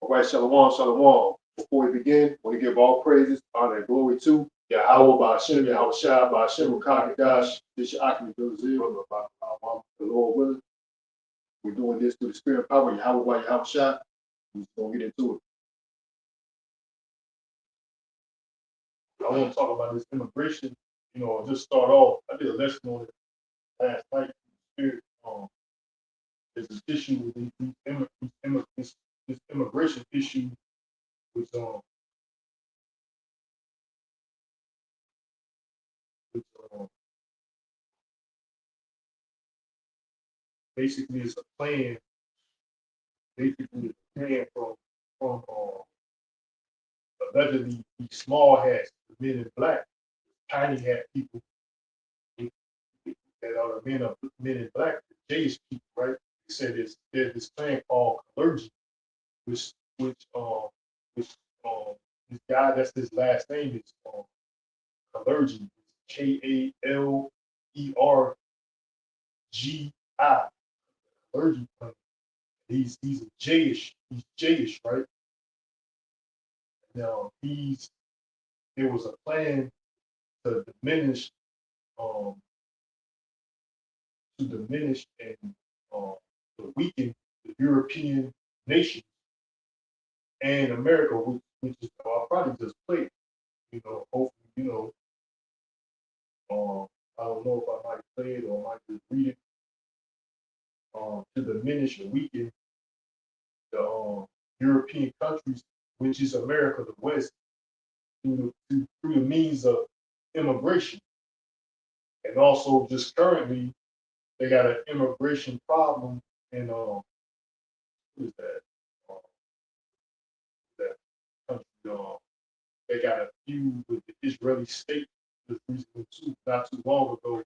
All right, shalom, shalom. Before we begin, we give all praises, honor, and glory to Yahweh, Ba'ashem, Yahweh Shai, Ba'ashem, Rakakadash, this your Akimi Bilazir, the Lord willing. We're doing this through the spirit and power, Yahweh, Yahweh Shai. We're just going to get into it. I want to talk about this immigration. Just start off. I did a lesson on it last night. Spirit, there's this issue with this immigration issue, which which basically is a plan. Basically, it's a plan from allegedly these small hats, the men in black, tiny hat people that are men in black, the Jayish people, right? They said there's this plan called clergy, which this guy, that's his last name is clergy, Kaleergi, clergy plan. He's he's Jayish, right? Now there was a plan to um and to weaken the European nations and America, which is I'll probably just play. Hopefully, I don't know if I might play it or I might just read it. To diminish and weaken the European countries, which is America, the West, through the means of immigration. And also, just currently, they got an immigration problem in who is that? Uh, that country. They got a feud with the Israeli state just recently too, not too long ago.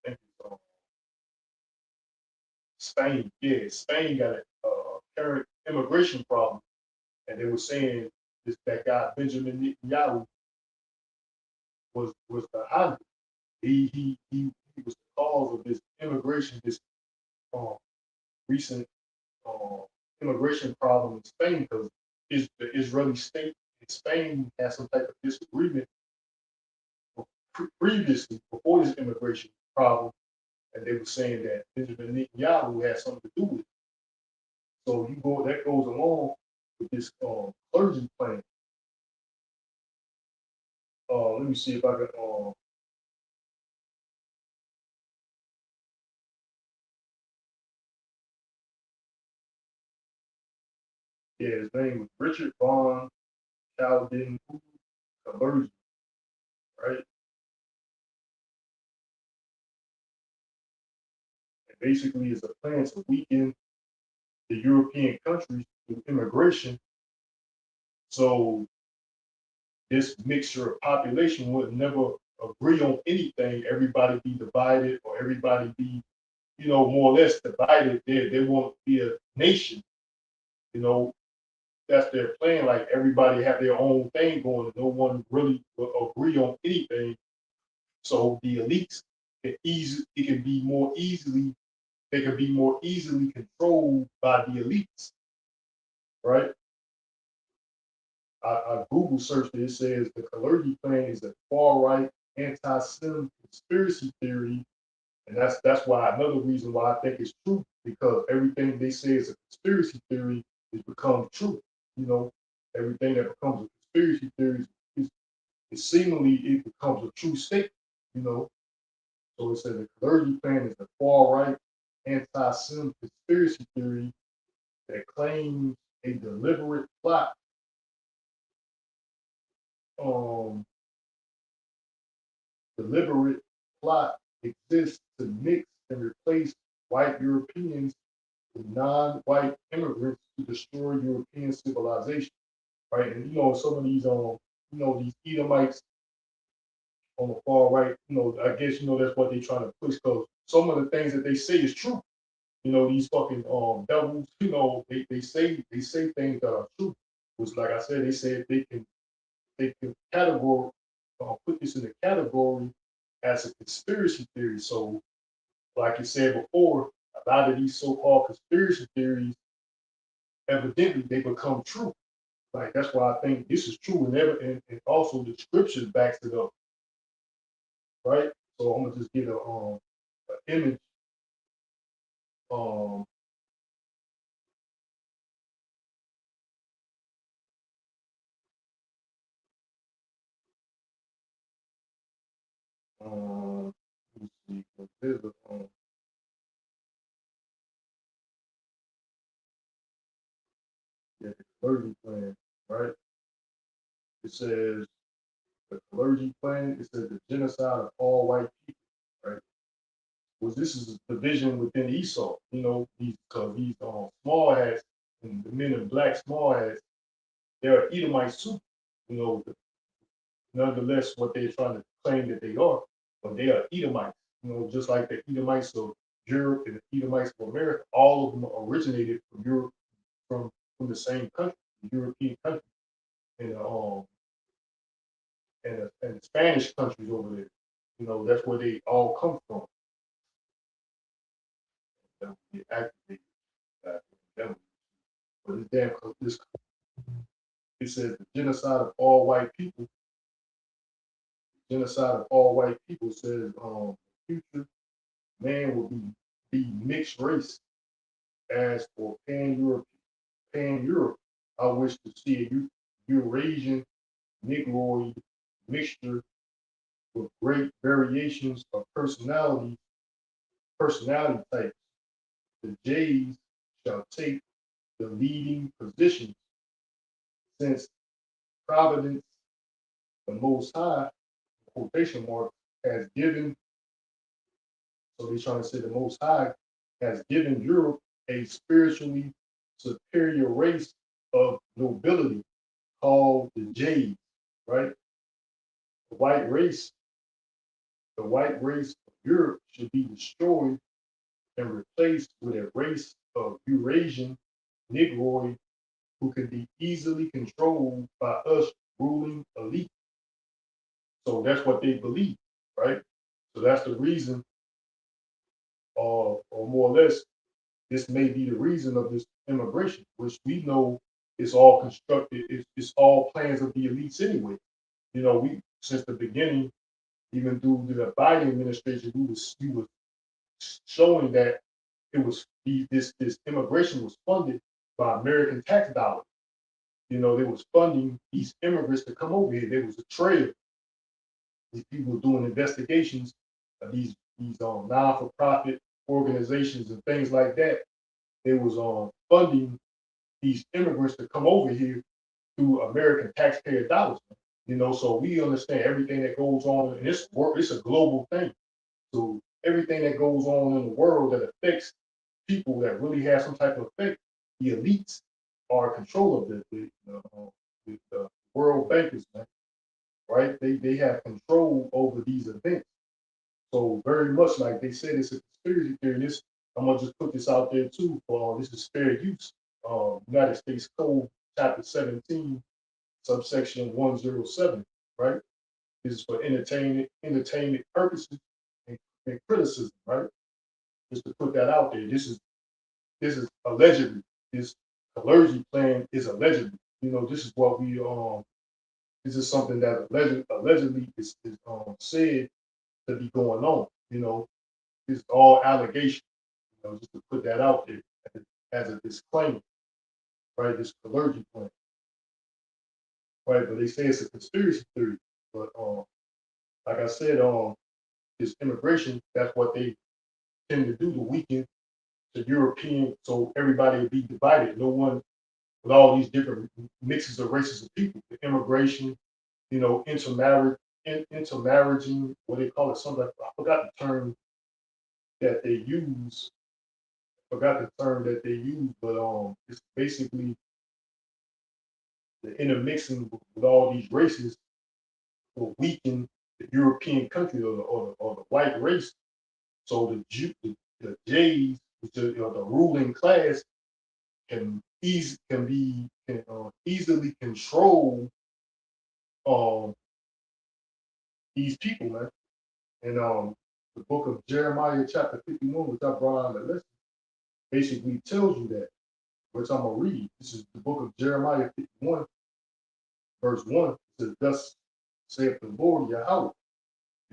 I think it's Spain. Yeah, Spain got a current immigration problem, and they were saying that guy Benjamin Netanyahu was behind it. He was the cause of this immigration, this um, recent um, immigration problem in Spain because the Israeli state in Spain had some type of disagreement previously before this immigration problem, and they were saying that Benjamin Netanyahu had something to do with it. So that goes along with this clergy plan. Let me see if I can. Yeah, his name was Richard von Chalden Conversion, right? And basically, it's a plan to weaken the European countries through immigration. So this mixture of population would never agree on anything. Everybody be divided, or everybody be, more or less divided. They won't be a nation. You know, that's their plan. Like everybody have their own thing going. No one really will agree on anything. So the elites it can be more easily they can be more easily controlled by the elites, right? I Google searched it. It says the Kalergi plan is a far right anti-Semitic conspiracy theory, and that's why another reason why I think it's true because everything they say is a conspiracy theory is become true. You know, everything that becomes a conspiracy theory is seemingly it becomes a true state. You know, so it says the Kalergi plan is a far right anti-Semitic conspiracy theory that claims a um, deliberate plot exists to mix and replace white Europeans with non-white immigrants to destroy European civilization, right? And some of these these Edomites on the far right, I guess that's what they're trying to push because some of the things that they say is true. These fucking devils, they say things that are true. Which like I said, they said they can put this in the category as a conspiracy theory. So, like you said before, a lot of these so-called conspiracy theories, evidently they become true. Like that's why I think this is true, and and also the scriptures backs it up, right? So I'm gonna just get a an image. Um, let me see. There's a yeah, the clergy plan, right? It says the clergy plan. It says the genocide of all white people, right? Well, this is a division within Esau. You know, these because these small hats and the men in black small hats, they're Edomites too. You know, nonetheless, what they're trying to claim that they are, but they are Edomites. You know, just like the Edomites of Europe and the Edomites of America, all of them originated from Europe, from from the same country, the European country, and and the Spanish countries over there. You know, that's where they all come from. That would get activated back in them. But it's damn this it says the genocide of all white people. Genocide of all white people says future man will be mixed race. As for Pan Europe, I wish to see a Eurasian Negroid mixture with great variations of personality types. The Jays shall take the leading positions, since Providence, the Most High, quotation mark, has given. So they're trying to say the Most High has given Europe a spiritually superior race of nobility called the Jays, right? The white race, the white race of Europe should be destroyed and replaced with a race of Eurasian Negroid who can be easily controlled by us ruling elite. So that's what they believe, right? So that's the reason, or more or less, this may be the reason of this immigration, which we know is all constructed, it's all plans of the elites anyway. You know, we since the beginning, even through the Biden administration, we was showing that it was this immigration was funded by American tax dollars. You know, they was funding these immigrants to come over here. There was a trail. These people were doing investigations of these non-for-profit organizations and things like that. They was funding these immigrants to come over here through American taxpayer dollars. You know, so we understand everything that goes on, and it's a global thing. So everything that goes on in the world that affects people that really have some type of effect, the elites are in control of the world bankers, man, right? They have control over these events. So very much like they said, it's a conspiracy theory. This I'm gonna just put this out there too. For this is fair use. United States Code, Chapter 17, subsection 107. Right. This is for entertainment purposes and criticism. Right. Just to put that out there. This is allegedly. This clergy plan is allegedly. You know, this is what we This is something that allegedly is said to be going on. You know, it's all allegation. You know, just to put that out there as a disclaimer, right? This clergy plan, right? But they say it's a conspiracy theory. But like I said, this immigration, that's what they tend to do to weaken the European, so everybody would be divided. No one with all these different mixes of races of people, the immigration, you know, intermarrying, what they call it, something like, I forgot the term that they use, but it's basically the intermixing with all these races will weaken the European country or the white race. So the Jays, which are, you know, the ruling class, can easily control um these people, man. And the book of Jeremiah, chapter 51, which I brought on the list. basically tells you that, which I'm going to read. This is the book of Jeremiah 51, verse 1. It says, thus saith the Lord Yahweh,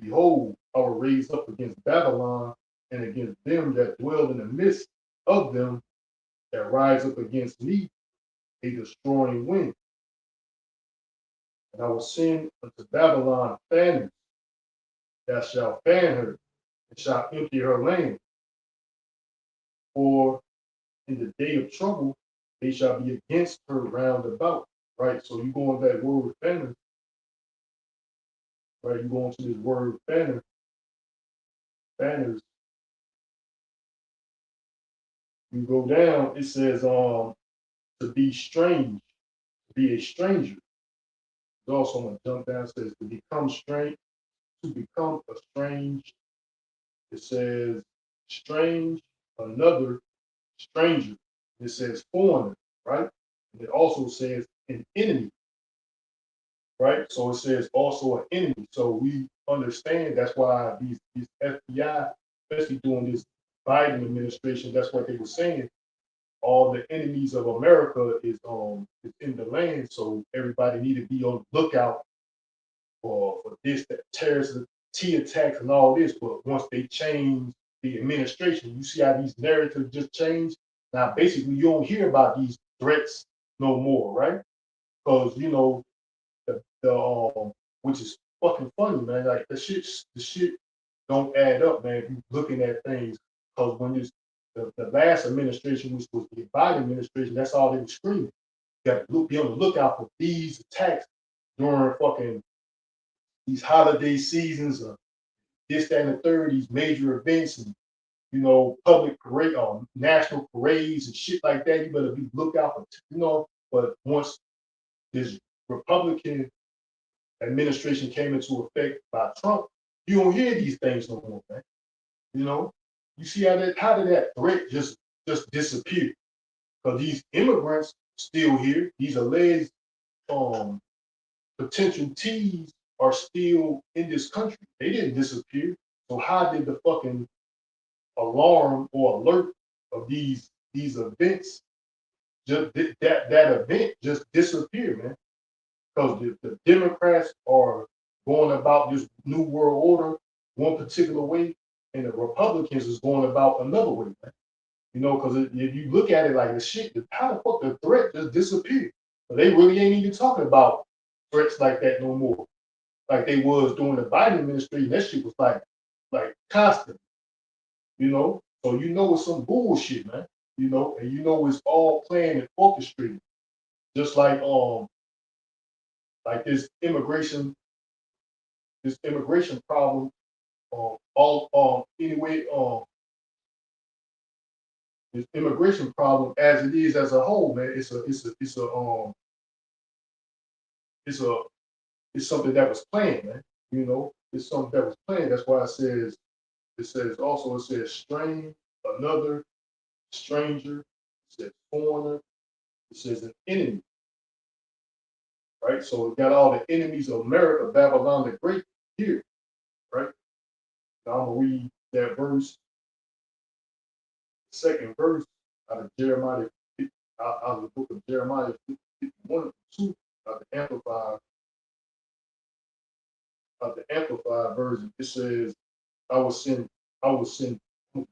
behold, I will raise up against Babylon and against them that dwell in the midst of them that rise up against me a destroying wind. And I will send unto Babylon famine that shall fan her and shall empty her land. For in the day of trouble, they shall be against her round about. Right? So you go on that word famine, right? You go into this word famine, fanners, you go down, it says to be strange, to be a stranger. There's also going to jump down, it says to become strange, to become a strange. It says strange, another stranger. It says foreigner, right? And it also says an enemy, right? So it says also an enemy. So we understand that's why these FBI, especially during this Biden administration, that's what they were saying. All the enemies of America is in the land. So everybody need to be on the lookout for this, that terrorist T attacks and all this. But once they change the administration, you see how these narratives just change. Now basically you don't hear about these threats no more, right? Because the which is fucking funny, man. Like the shit don't add up, man. If you looking at things, because when this the last administration, which was the Biden administration, that's all they were screaming. You got to be on the lookout for these attacks during fucking these holiday seasons, this, that, and the third, these major events, and public parade, national parades and shit like that. You better be look out for. But once this Republican administration came into effect by Trump, you don't hear these things no more, man. You know, you see how did that threat just disappear? Because these immigrants still here, these alleged um potential T's are still in this country. They didn't disappear. So how did the fucking alarm or alert of these events just that event just disappear, man? Because the Democrats are going about this new world order one particular way, and the Republicans is going about another way, man. Because if you look at it like the shit, how the fuck the threat just disappeared? But they really ain't even talking about threats like that no more, like they was during the Biden administration. That shit was like constant, So it's some bullshit, man. And it's all planned and orchestrated, just like this immigration problem. All anyway, this immigration problem as it is as a whole, man. It's it's something that was planned, man. It's something that was planned. That's why it says strange, another stranger, it says foreigner, it says an enemy, right? So it got all the enemies of America, Babylon the Great here, right? Now I'm gonna read that verse, second verse out of Jeremiah, out of the book of Jeremiah 51 2, out the amplified version. It says, I will send, I will send out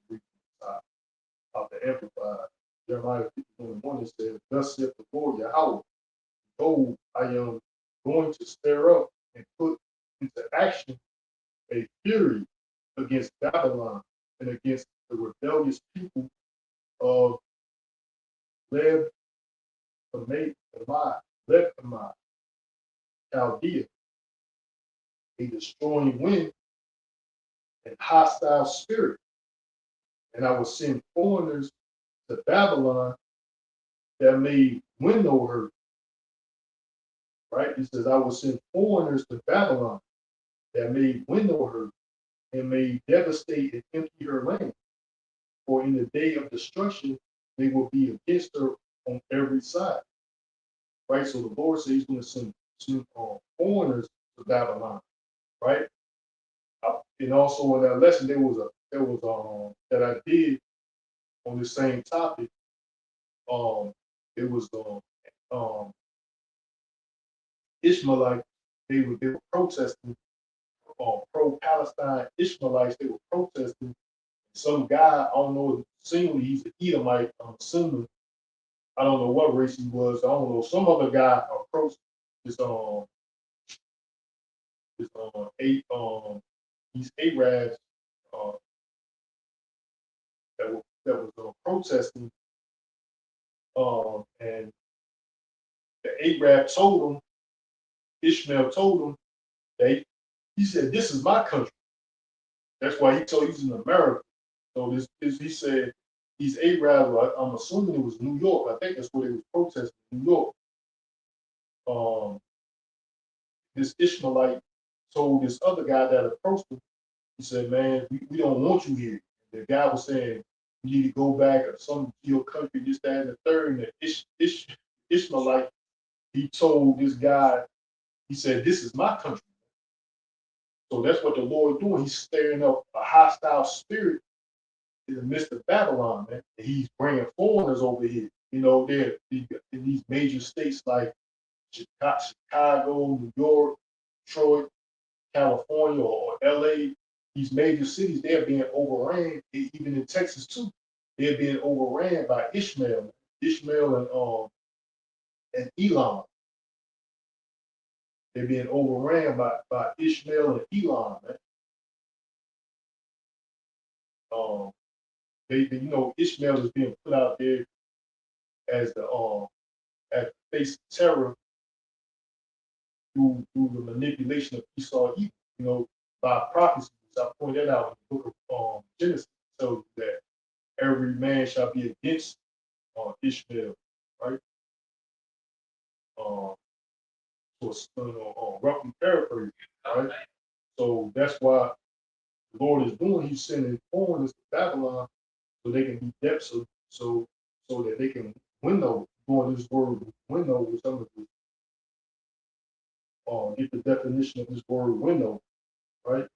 the amplified. Jeremiah 51 1, it says, thus saith the Lord Yahweh, behold, I am going to stir up and put into action a fury against Babylon and against the rebellious people of Leb Hamah, Chaldea, a destroying wind and hostile spirit. And I will send foreigners to Babylon that may winnow her. Right? It says, I will send foreigners to Babylon that may winnow her and may devastate and empty her land. For in the day of destruction, they will be against her on every side. Right? So the Lord says he's going to send foreigners to Babylon. Right? And also in that lesson, there was that I did on the same topic. Um, it was Ishmaelites. They were protesting. Pro-Palestine Ishmaelites. They were protesting. Some guy, I don't know, seemingly he's an Edomite. I'm assuming. I don't know what race he was. I don't know. Some other guy approached this this eight these Arabs uh, that was protesting, and the Arab told him, Ishmael told him that he said, "This is my country." That's why he told he's in America. So this he said these Arabs. I'm assuming it was New York. I think that's where they was protesting, New York. Um, this Ishmaelite told this other guy that approached him. He said, "Man, we don't want you here." The guy was saying, "You need to go back or some to your country, this, that, and the third." And the Ishmaelite, he told this guy, he said, "This is my country." So that's what the Lord doing. He's stirring up a hostile spirit in the midst of Babylon, man. And he's bringing foreigners over here. They're in these major states like Chicago, New York, Detroit, California, or LA. These major cities, they're being overran. Even in Texas too, they're being overran by Ishmael and Elon. They're being overran by Ishmael and Elon, man. Um, Ishmael is being put out there as as the face of terror through the manipulation of Esau, by prophecy. I pointed out in the book of Genesis, so that every man shall be against Ishmael, right? Um, roughly paraphrasing, right? So that's why the Lord is doing. He's sending foreigners to Babylon so they can be depths, so that they can winnow, going this word winnow, with some of the get the definition of this word window, right?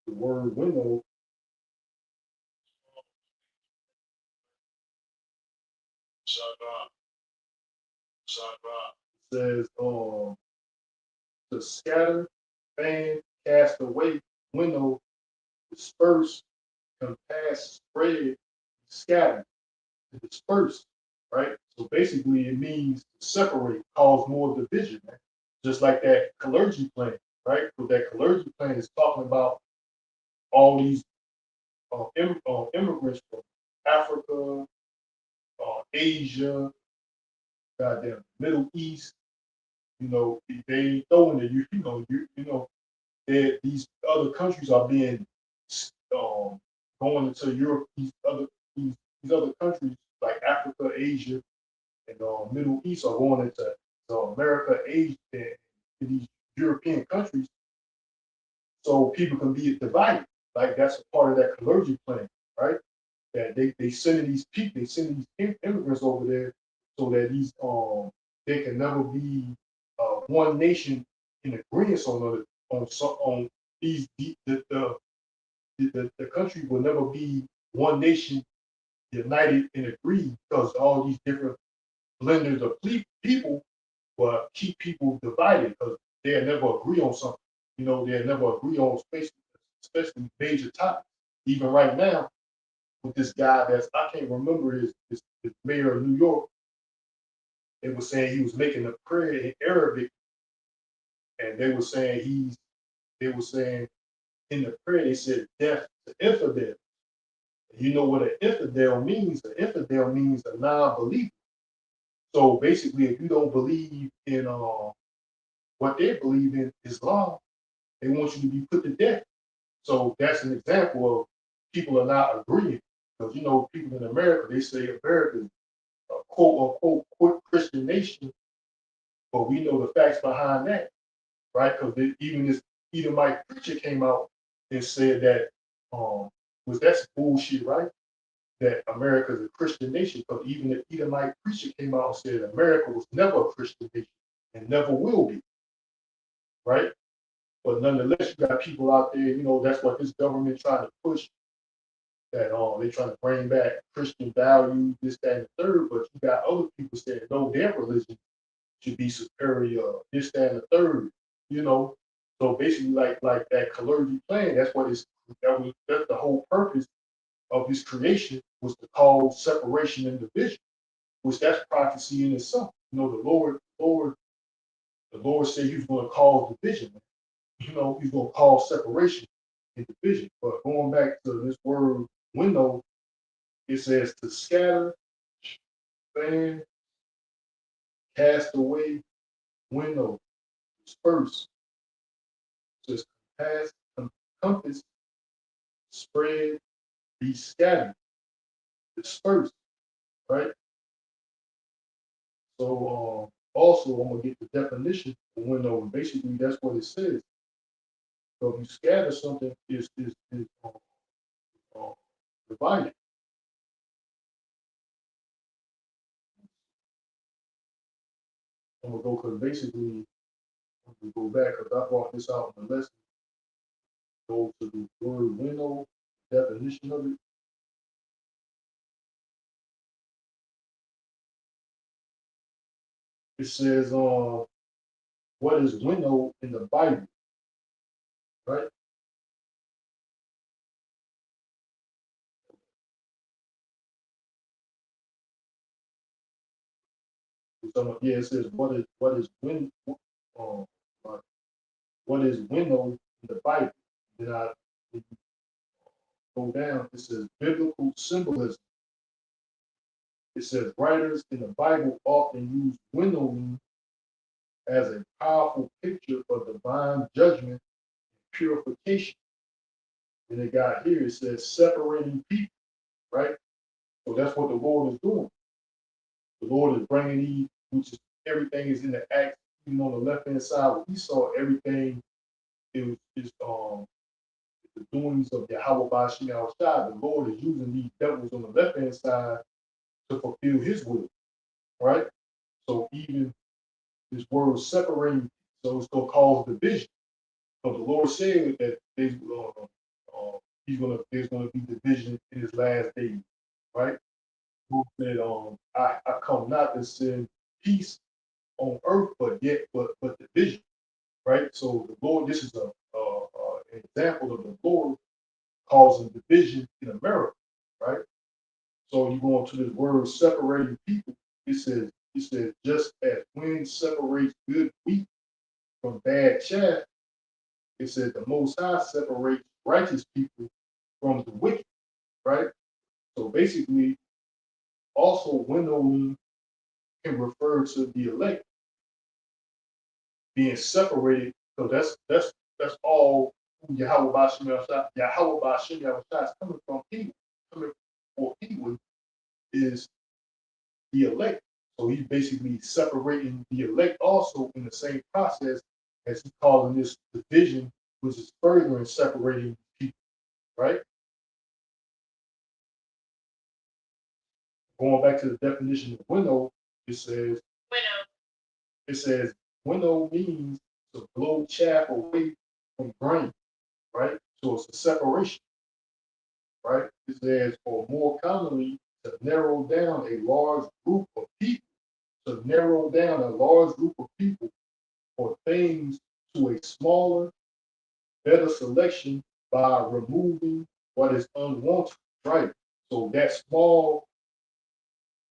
The word window says to scatter, fan, cast away, window, disperse, compass, spread, scatter, to disperse, right? So basically it means to separate, cause more division, man. Just like that Kalergi plan, right? So that Kalergi plan is talking about all these immigrants from Africa, Asia, goddamn Middle East. They throw in the these other countries are being going into Europe. These other countries like Africa, Asia, and Middle East are going into America, Asia, and these European countries, so people can be divided. Like that's a part of that Kalergi plan, right? That they sending these people, they sending these immigrants over there so that these they can never be one nation in agreement on these the country will never be one nation united and agreed because all these different blenders of people will keep people divided because they'll never agree on something. They'll never agree on space, especially major topics. Even right now, with this guy that's I can't remember his mayor of New York. They were saying he was making a prayer in Arabic, and they were saying in the prayer they said death to infidel. You know what an infidel means? An infidel means a non-believer. So basically, if you don't believe in what they believe in, Islam, they want you to be put to death. So that's an example of people are not agreeing. Because people in America, they say America is a quote unquote quick Christian nation, but we know the facts behind that, right? Because even this Edomite preacher came out and said that that's bullshit, right? That America is a Christian nation, because even the Edomite preacher came out and said America was never a Christian nation and never will be, right? But nonetheless, you got people out there, that's what this government trying to push, that they trying to bring back Christian values, this, that, and the third. But you got other people saying no, their religion should be superior, this, that, and the third. You know, so basically, like that clergy plan, that's the whole purpose of his creation, was to cause separation and division, which that's prophecy in itself. The Lord said he was going to cause division. He's going to cause separation and division. But going back to this word window, it says to scatter, fan, cast away, window, disperse. It says pass, compass, spread, be scattered, disperse, right? So also I'm gonna get the definition of window. Basically, that's what it says. So if you scatter something, is divided. I'm gonna go because basically I'm gonna go back because I brought this out in the lesson. Go to the word window, definition of it. It says, what is window in the Bible, right? So, yeah, it says um, uh, what is window in the Bible? Then if you go down, it says biblical symbolism. It says writers in the Bible often use winnowing as a powerful picture of divine judgment and purification. And it got here, it says separating people, right? So that's what the Lord is doing. The Lord is bringing these, which is everything is in the act, even on the left hand side. When we saw everything, it was just the doings of Yahweh Bashim Shai. The Lord is using these devils on the left hand side to fulfill His will, right? So even this word separating, so it's going to cause division. So the Lord said that there's gonna be division in His last days, right? Who said, I come not to send peace on earth, but division, right? So the Lord, this is an example of the Lord causing division in America, right? So you go into this word separating people. It says just as wind separates good wheat from bad chaff, it said the Most High separates righteous people from the wicked, right? So basically, also winnowing can refer to the elect being separated. So that's all who Yahweh Bashim Yahweh is coming from. Coming for England is the elect. So he's basically separating the elect also in the same process as he's calling this division, which is further separating people, right? Going back to the definition of winnow, it says it says winnow means to blow chaff away from grain, right? So it's a separation, right? It says, or more commonly, to narrow down a large group of people, to narrow down a large group of people or things to a smaller, better selection by removing what is unwanted, right? So that small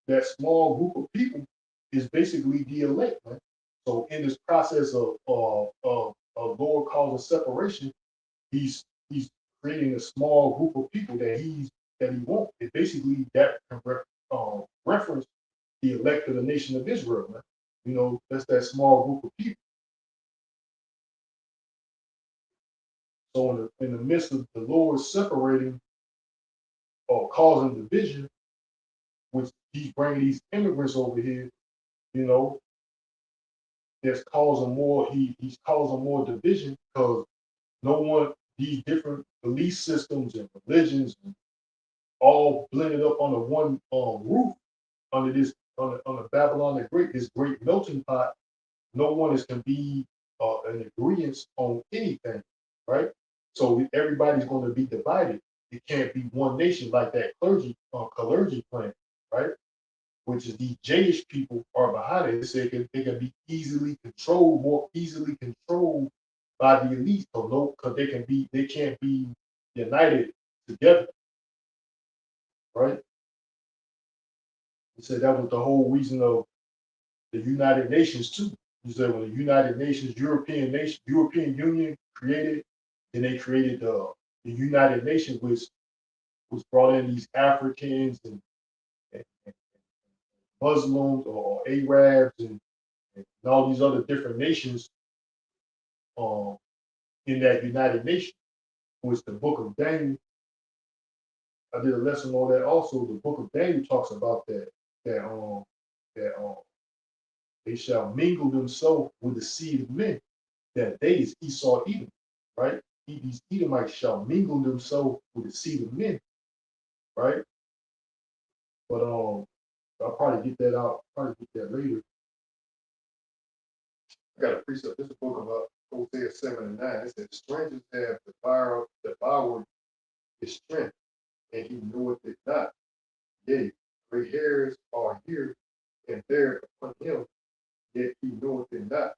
group of people is basically the elect, right? So in this process of Lord causing separation, he's creating a small group of people that he wants. It basically that can reference the elect of the nation of Israel, right? That's that small group of people. So in the midst of the Lord separating or causing division, which he's bringing these immigrants over here, you know, that's causing more. He's causing more division because no one these different belief systems and religions and all blended up under one roof under this under Babylon the Great, this great melting pot. No one is can be an agreement on anything, right? So everybody's going to be divided. It can't be one nation like that clergy plan, right? Which is the Jewish people are behind it. They can be easily controlled, more easily controlled by the elite. So no, because they can't be united together, right? He said that was the whole reason of the United Nations too. He said when the United Nations, European Union created, then they created the United Nations, which was brought in these Africans and Muslims or Arabs and all these other different nations um, in that United Nations, which the book of Daniel, I did a lesson on that also. The book of Daniel talks about that they shall mingle themselves with the seed of men. That they is Esau Edom, right? These Edomites shall mingle themselves with the seed of men, right? But I'll probably get that out, probably get that later. I got a precept. This is a book about Hosea 7 and 9. It says, strangers have devoured his strength, and he knoweth it not. Yea, gray hairs are here and there upon him, yet he knoweth it not.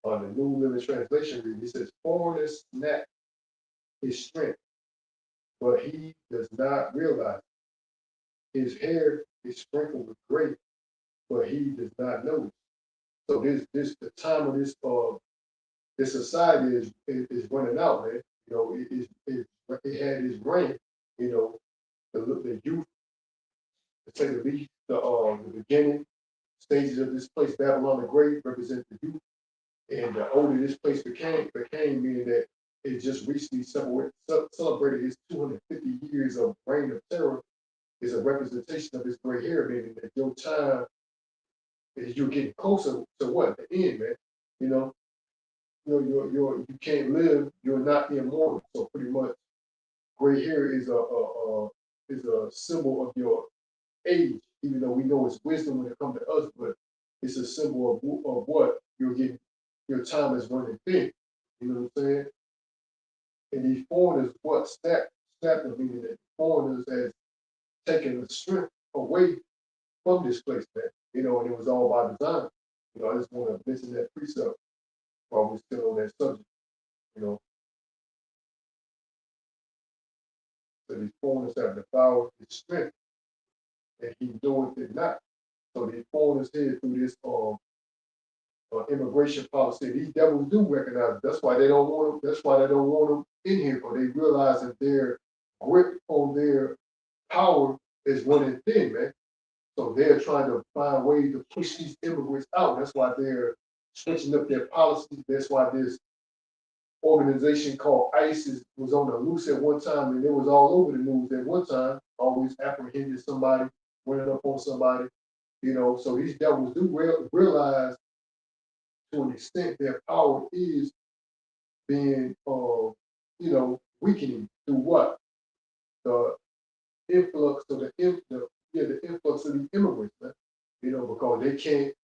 On the New Living Translation reading, it says, foreigners snatch his strength, but he does not realize. His hair is sprinkled with gray, but he does not know it. So this the time of this society is running out, man. You know, it had its brain, you know, the youth, to say the least, the beginning stages of this place, Babylon the Great, represent the youth. And the older this place became meaning that it just recently celebrated its 250 years of reign of terror, is a representation of this gray hair, meaning that your time is you're getting closer to what? The end, man. You know, you can't live, you're not immortal. So pretty much gray hair is a symbol of your age, even though we know it's wisdom when it comes to us, but it's a symbol of what you're getting, your time is running thin. You know what I'm saying? And these foreigners, what snap the meaning that foreigners has taken the strength away from this place, man. You know, and it was all by design. You know, I just want to mention that precept while we're still on that subject. You know, so these foreigners have devoured his strength, and he knoweth it not. So these foreigners here through this immigration policy, these devils do recognize it. That's why they don't want them. That's why they don't want them in here, because they realize that their grip on their power is running thin, man. So they're trying to find ways to push these immigrants out. That's why they're switching up their policies. That's why this organization called ISIS was on the loose at one time, and it was all over the news at one time, always apprehended somebody, running up on somebody, you know. So these devils do realize to an extent their power is being, weakening through what? The influx of the influx of the immigrants, man. You know, because they can't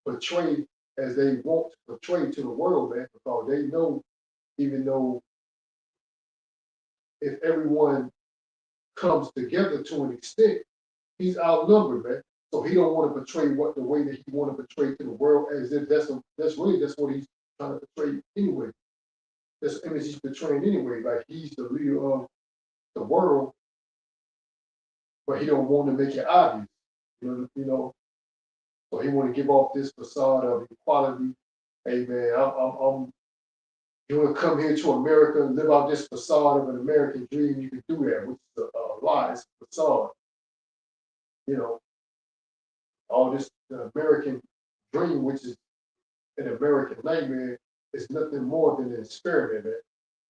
portray as they want to portray to the world, man, because they know, even though if everyone comes together to an extent, he's outnumbered, man. So he don't want to portray what the way that he want to portray to the world, as if that's what he's trying to portray anyway. That's the image he's portraying anyway. Like he's the leader of the world, but he don't want to make it obvious. You know. So he want to give off this facade of equality. Hey man, I'm you want to come here to America and live out this facade of an American dream, you can do that, which is a lie. It's a facade. You know, all this American dream, which is an American nightmare, is nothing more than an experiment, man.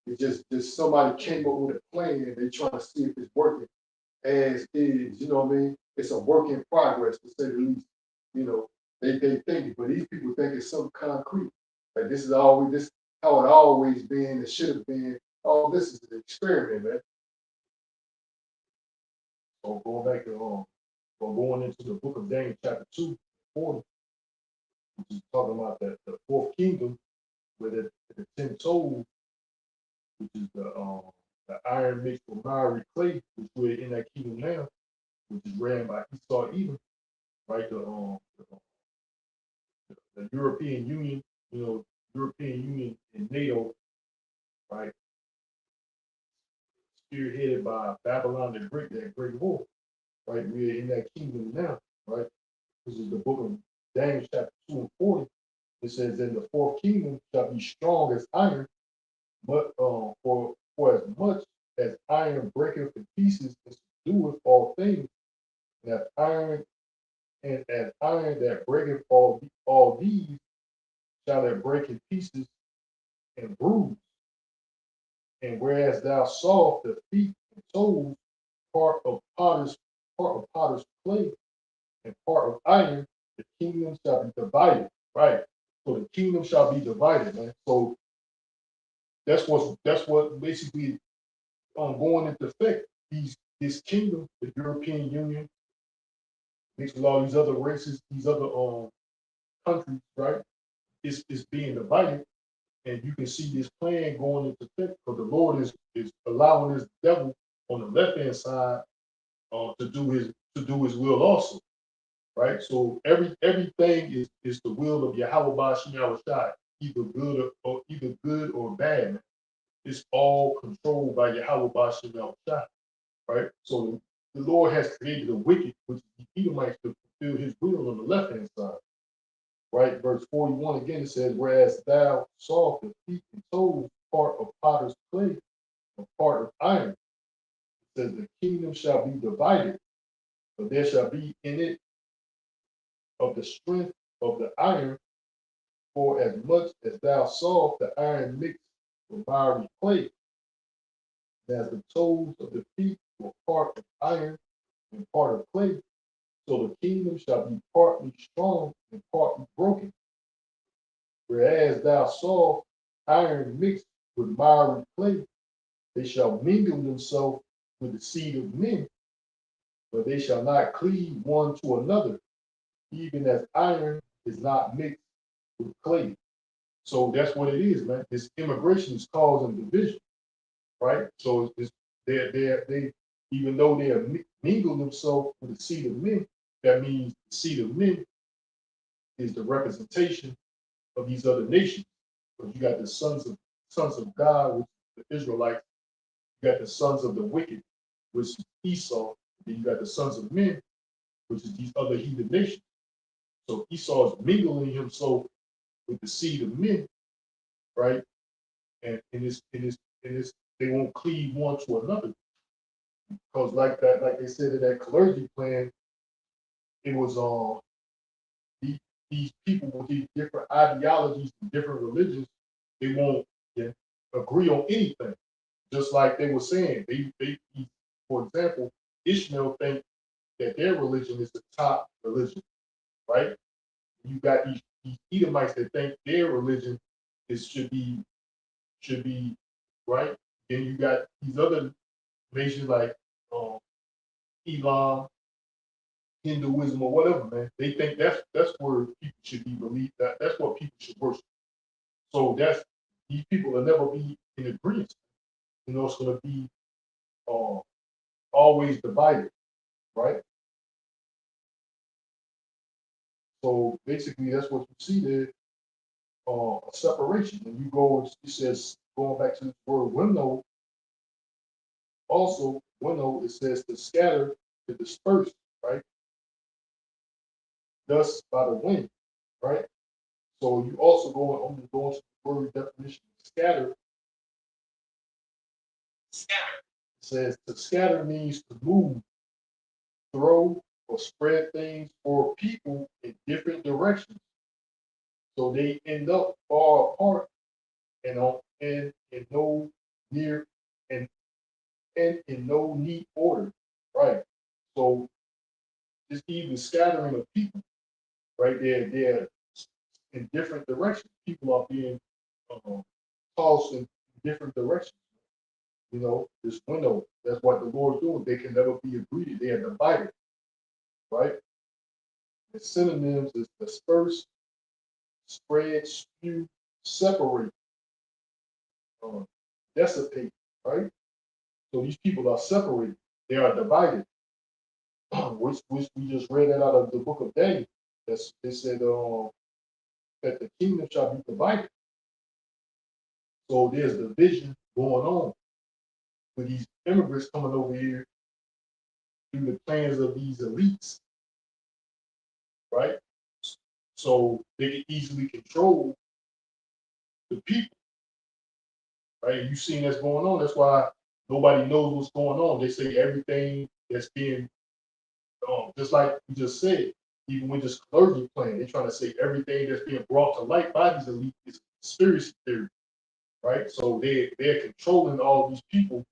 It's just somebody came up with a plan and they trying to see if it's working as is. You know what I mean? It's a work in progress, to say the least. You know, they think it, but these people think it's something concrete. Like this is always this how it always been. It should have been. Oh, this is an experiment, man. So going into the book of Daniel, chapter 2, 40, which is talking about the fourth kingdom. where the 10 toes, which is the iron mixed with miry clay, which we're in that kingdom now, which is ran by Esau Edom, right? The European Union, European Union and NATO, right, spearheaded by Babylon the Great, that great war, right? We're in that kingdom now, right? This is the book of Daniel, chapter 2 and 40. It says, "And the fourth kingdom shall be strong as iron, but for as much as iron breaketh in pieces and subdueth all things, and as iron that breaketh all these shall it break in pieces and bruise. And whereas thou sawest the feet and toes, part of potter's clay, and part of iron, the kingdom shall be divided." Right. So the kingdom shall be divided, man. So that's what basically going into effect. This kingdom, the European Union, mixed with all these other races, these other countries, right? Is being divided, and you can see this plan going into effect because the Lord is allowing this devil on the left hand side to do his will also, right? So everything is the will of Yahweh Bashim Yahushai, either good or bad. It's all controlled by Yahweh Bashim Yahushai, right? So the Lord has created a wicked, which is the Edomites, to fulfill his will on the left hand side, right? Verse 41 again, it says, "Whereas thou sawest the feet and toes, part of potter's clay and part of iron, it says the kingdom shall be divided, but there shall be in it of the strength of the iron, for as much as thou sawest the iron mixed with miry clay, and as the toes of the feet were part of iron and part of clay, so the kingdom shall be partly strong and partly broken. Whereas thou sawest iron mixed with miry clay, they shall mingle themselves with the seed of men, but they shall not cleave one to another, even as iron is not mixed with clay." So that's what it is, man. This immigration is causing division, right? So they even though they have mingled themselves with the seed of men, that means the seed of men is the representation of these other nations. But you got the sons of God, which is the Israelites. You got the sons of the wicked, which is Esau. Then you got the sons of men, which is these other heathen nations. So Esau is mingling himself with the seed of men, right? And they won't cleave one to another. Because like they said in that clergy plan, it was these people with these different ideologies and different religions, they won't, yeah, agree on anything. Just like they were saying, for example, Ishmael think that their religion is the top religion, right? You got these Edomites that think their religion should be right. Then you got these other nations like um, Islam, Hinduism, or whatever, man. They think that's where people should be believed. That's what people should worship. So these people will never be in agreement. It's going to be uh, always divided, right? So basically, that's what you see there, a separation. And you go, it says, going back to the word window, also, window, it says to scatter, to disperse, right? Thus by the wind, right? So you also go into the word definition of scatter. Scatter. It says to scatter means to move, throw, or spread things or people in different directions. So they end up far apart and in no near and in no neat order, right? So it's even scattering of people, right? They're in different directions. People are being uh, tossed in different directions. This window, that's what the Lord's doing. They can never be agreed. They are divided, right? The synonyms is disperse, spread, spew, separate. uh, dissipate, right? So these people are separated. They are divided, which we just read that out of the book of Daniel. That's, it said that the kingdom shall be divided. So there's division going on with these immigrants coming over here through the plans of these elites, right? So they can easily control the people, right? You seen that's going on. That's why nobody knows what's going on. They say everything that's being, just like you just said, even with this clergy plan, they're trying to say everything that's being brought to light by these elites is conspiracy theory, right? So they're controlling all these people.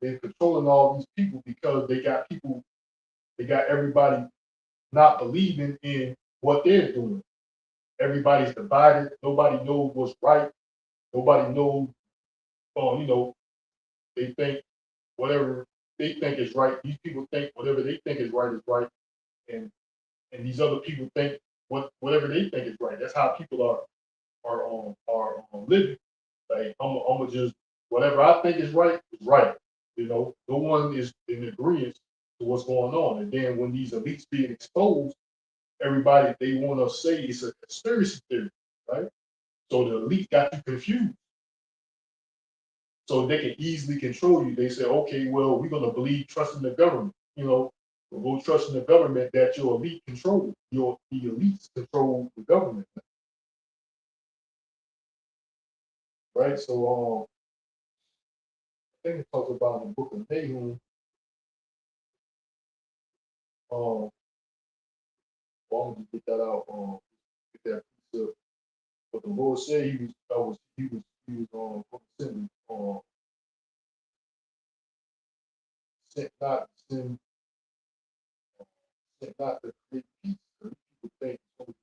They're controlling all these people because they got everybody not believing in what they're doing. Everybody's divided. Nobody knows what's right. Nobody knows, you know, they think whatever they think is right. These people think whatever they think is right, and these other people think whatever they think is right. That's how people are living. Like I'm gonna just whatever I think is right is right. You know, no one is in agreement to what's going on. And then when these elites being exposed, everybody they want to say it's a conspiracy theory, right? So the elite got you confused. So they can easily control you. They say, okay, well, we're gonna believe trust in the government. You know, we'll trust in the government that your elite control. The elites control the government, right? So I think it talks about in the book of Nahum. Um, well, I'm gonna get that out. Get that piece of what the Lord said. He was sent sent not send sent not to create peace. People think it's only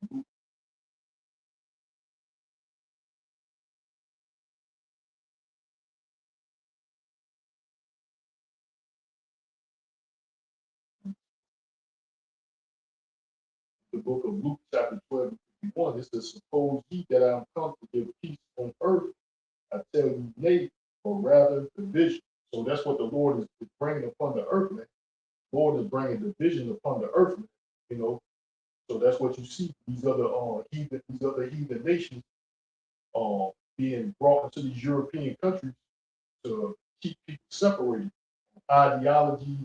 peace. The book of Luke, chapter 12 and 51, it says, suppose ye that I am come to give peace on earth, I tell you nay, or rather division. So that's what the Lord is bringing upon the earth, man. The Lord is bringing division upon the earth, man. You know, so that's what you see. These other heathen nations being brought into these European countries to keep people separated, ideology,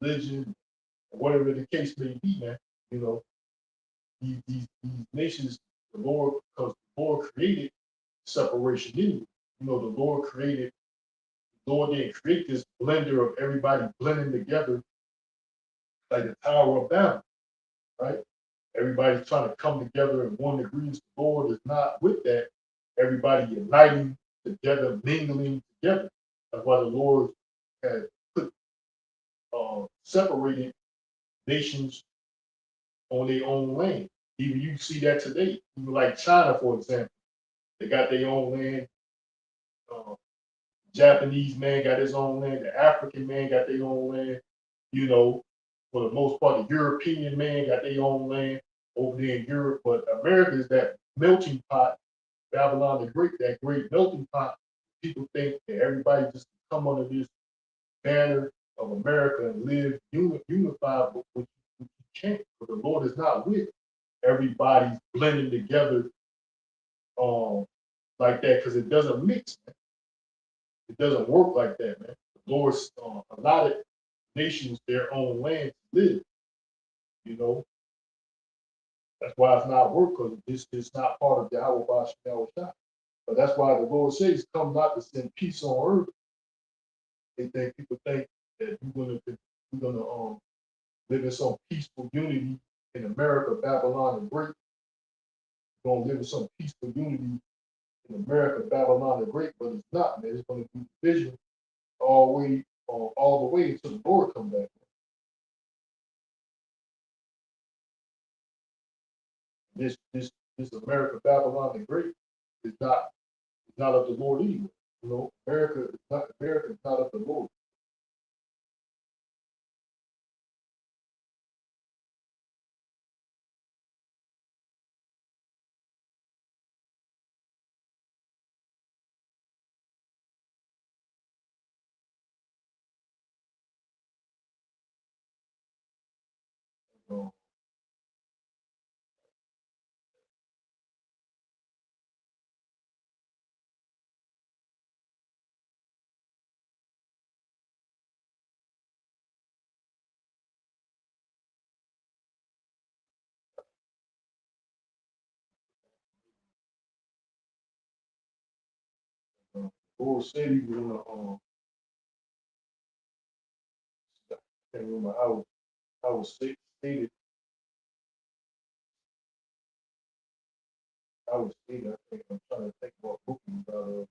religion, whatever the case may be, man. You know, these nations, because the Lord created separation anyway. You know, the Lord didn't create this blender of everybody blending together like the Tower of Babel, right? Everybody's trying to come together in one agreement. The Lord is not with that. Everybody uniting together, mingling together. That's why the Lord had put separated nations on their own land. Even you see that today. Even like China, for example, they got their own land. Uh, Japanese man got his own land. The African man got their own land. You know, for the most part, the European man got their own land over there in Europe. But America is that melting pot. Babylon the Great, that great melting pot. People think that everybody just come under this banner of America and live unified, but you can't. But the Lord is not with everybody's blending together like that because it doesn't mix. Man. It doesn't work like that, man. The Lord's allotted nations their own land to live. You know, that's why it's not work because this is not part of Yahweh Bashar Shah. But that's why the Lord says, "Come not to send peace on earth." People think that we're gonna live in some peaceful unity in America, Babylon, and Great. We're gonna live in some peaceful unity in America, Babylon, and Great, but it's not, man. It's gonna be division all the way until the Lord come back. This America, Babylon, and Great is not of the Lord anyway. You know, America is not of the Lord. know, Bull City was in I can't remember how was stated. I was stated. I think I'm trying to think about booking, but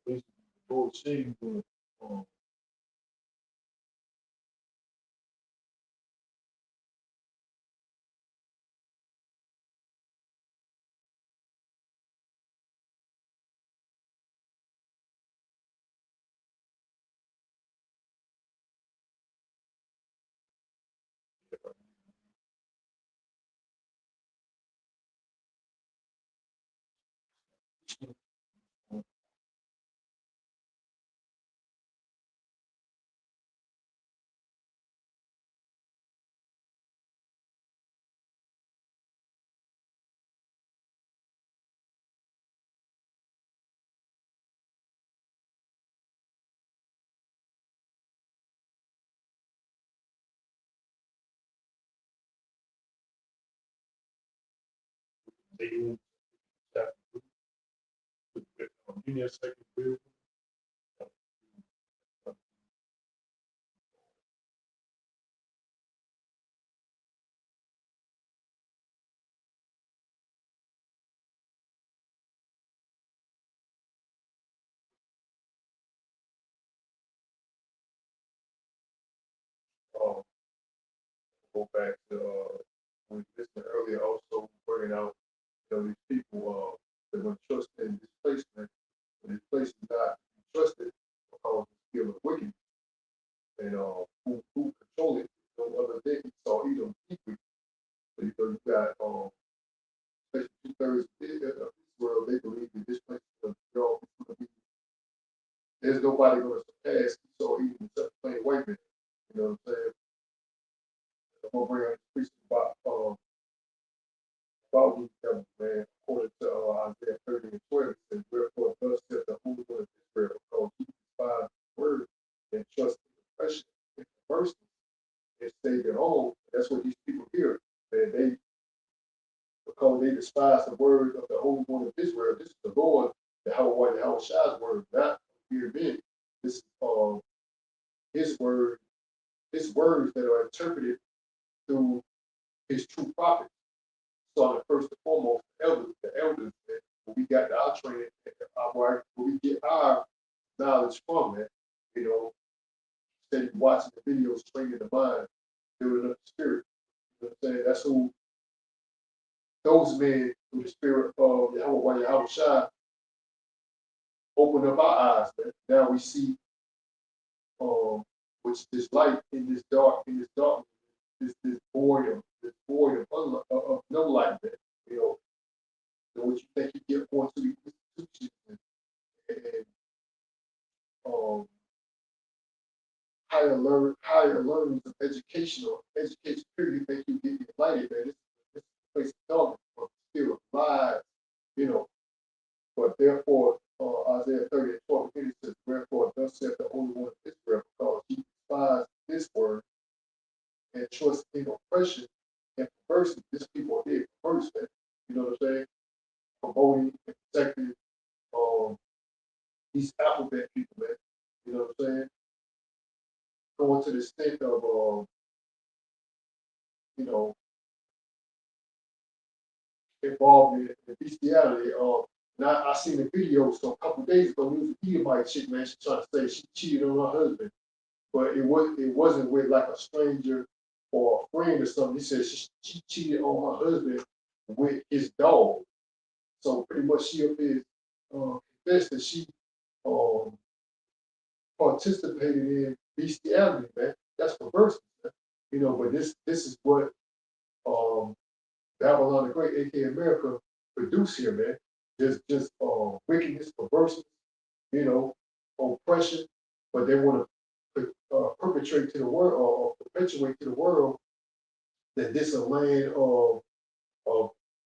basically, Bull City was um, they didn't that give me a second, Bill. Um, go back to when we listened earlier, also bringing out these people that were trusted in this place, man. And this place is not to be trusted because it's still a wicked and who control it. No other than Esau, Edom, people. So you got especially 2/3 of Israel, they believe that this place is going to be. There's nobody going to surpass Esau, Edom, except plain white man. You know what I'm saying? I'm gonna bring out the priest about these devils, man. According to Isaiah 30 and 12, it says, "Wherefore thus saith the Holy One of Israel, because he despised the word and trust in oppression and mercy and stayed at home." That's what these people hear. And they, because they despise the word of the Holy One of Israel, this is the Lord, the Howard Shah's word, not here men. This is his word, his words that are interpreted through his true prophets. So first and foremost, the elders, man, where we got our training, where we get our knowledge from, man. You know, instead of watching the videos, training the mind, building up the spirit. You know what I'm saying? That's who those men through the spirit of Yahweh Shai opened up our eyes, man. Now we see which this light in this dark, this void of no light, man. You know, what you think you get going to the institutions and um, higher learnings of education period, you think you get enlightened, man. This place of darkness, but still lies, you know. But therefore, Isaiah 30 and 12, it says, "Wherefore thus saith the Holy One of Israel, because he despised this word and trust in oppression and perversity." This people are perverse, man. You know what I'm saying? Promoting and protecting um, these alphabet people, man. You know what I'm saying? Going to the extent of, you know, involved in bestiality. Now I seen a video so a couple of days ago. It was a Edomite chick, man. She trying to say she cheated on her husband, but it wasn't with like a stranger or a friend or something. He said she cheated on her husband with his dog. So pretty much she up is confessed that she um, participated in bestiality, man. That's perverse, man. You know, but this is what um, Babylon the Great, aka America, produce here, man. Just wickedness, perverseness, you know, oppression, but they want to perpetrate to the world or perpetuate to the world that this is a land of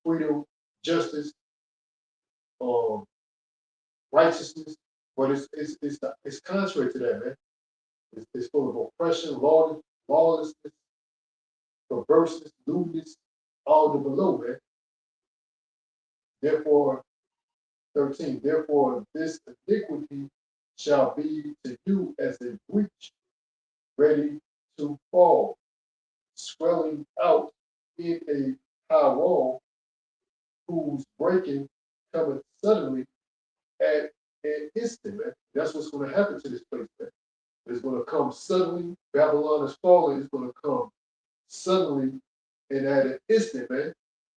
freedom, justice, um, righteousness, but it's contrary to that, man. It's full of oppression, lawlessness, perverseness, lewdness, all the below, man. Therefore, 13, therefore this iniquity shall be to you as a breach ready to fall, swelling out in a high wall, whose breaking cometh suddenly at an instant, man. That's what's going to happen to this place, man. It's going to come suddenly. Babylon is falling. It's going to come suddenly and at an instant, man.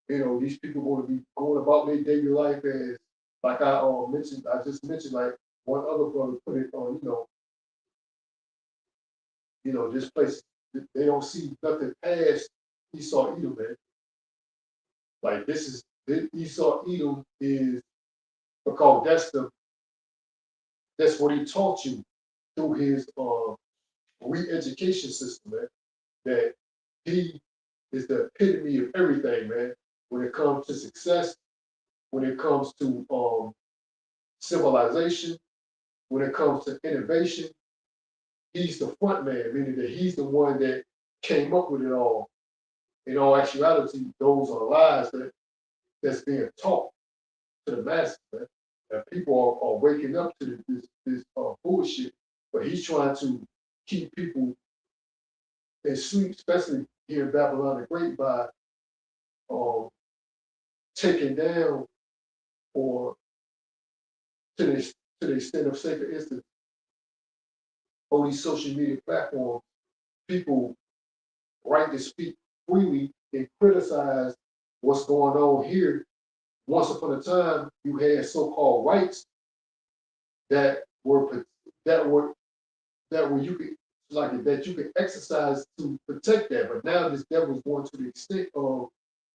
You know, these people are going to be going about their daily life as, like I mentioned, I just mentioned, like one other brother put it on, this place, they don't see nothing past Esau Edom, man. Like this is, Esau Edom is, because that's what he taught you through his re-education system, man. That he is the epitome of everything, man. When it comes to success, when it comes to civilization, when it comes to innovation, he's the front man, meaning that he's the one that came up with it all. In all actuality, those are lies that's being taught to the masses, man. And people are waking up to this bullshit, but he's trying to keep people in sleep, especially here in Babylon the Great, by um, taking down or to the to the extent of, say, for instance, on these social media platforms, people right to speak freely and criticize what's going on here. Once upon a time, you had so-called rights that were that were that were you could like that you could exercise to protect that. But now this devil is going to the extent of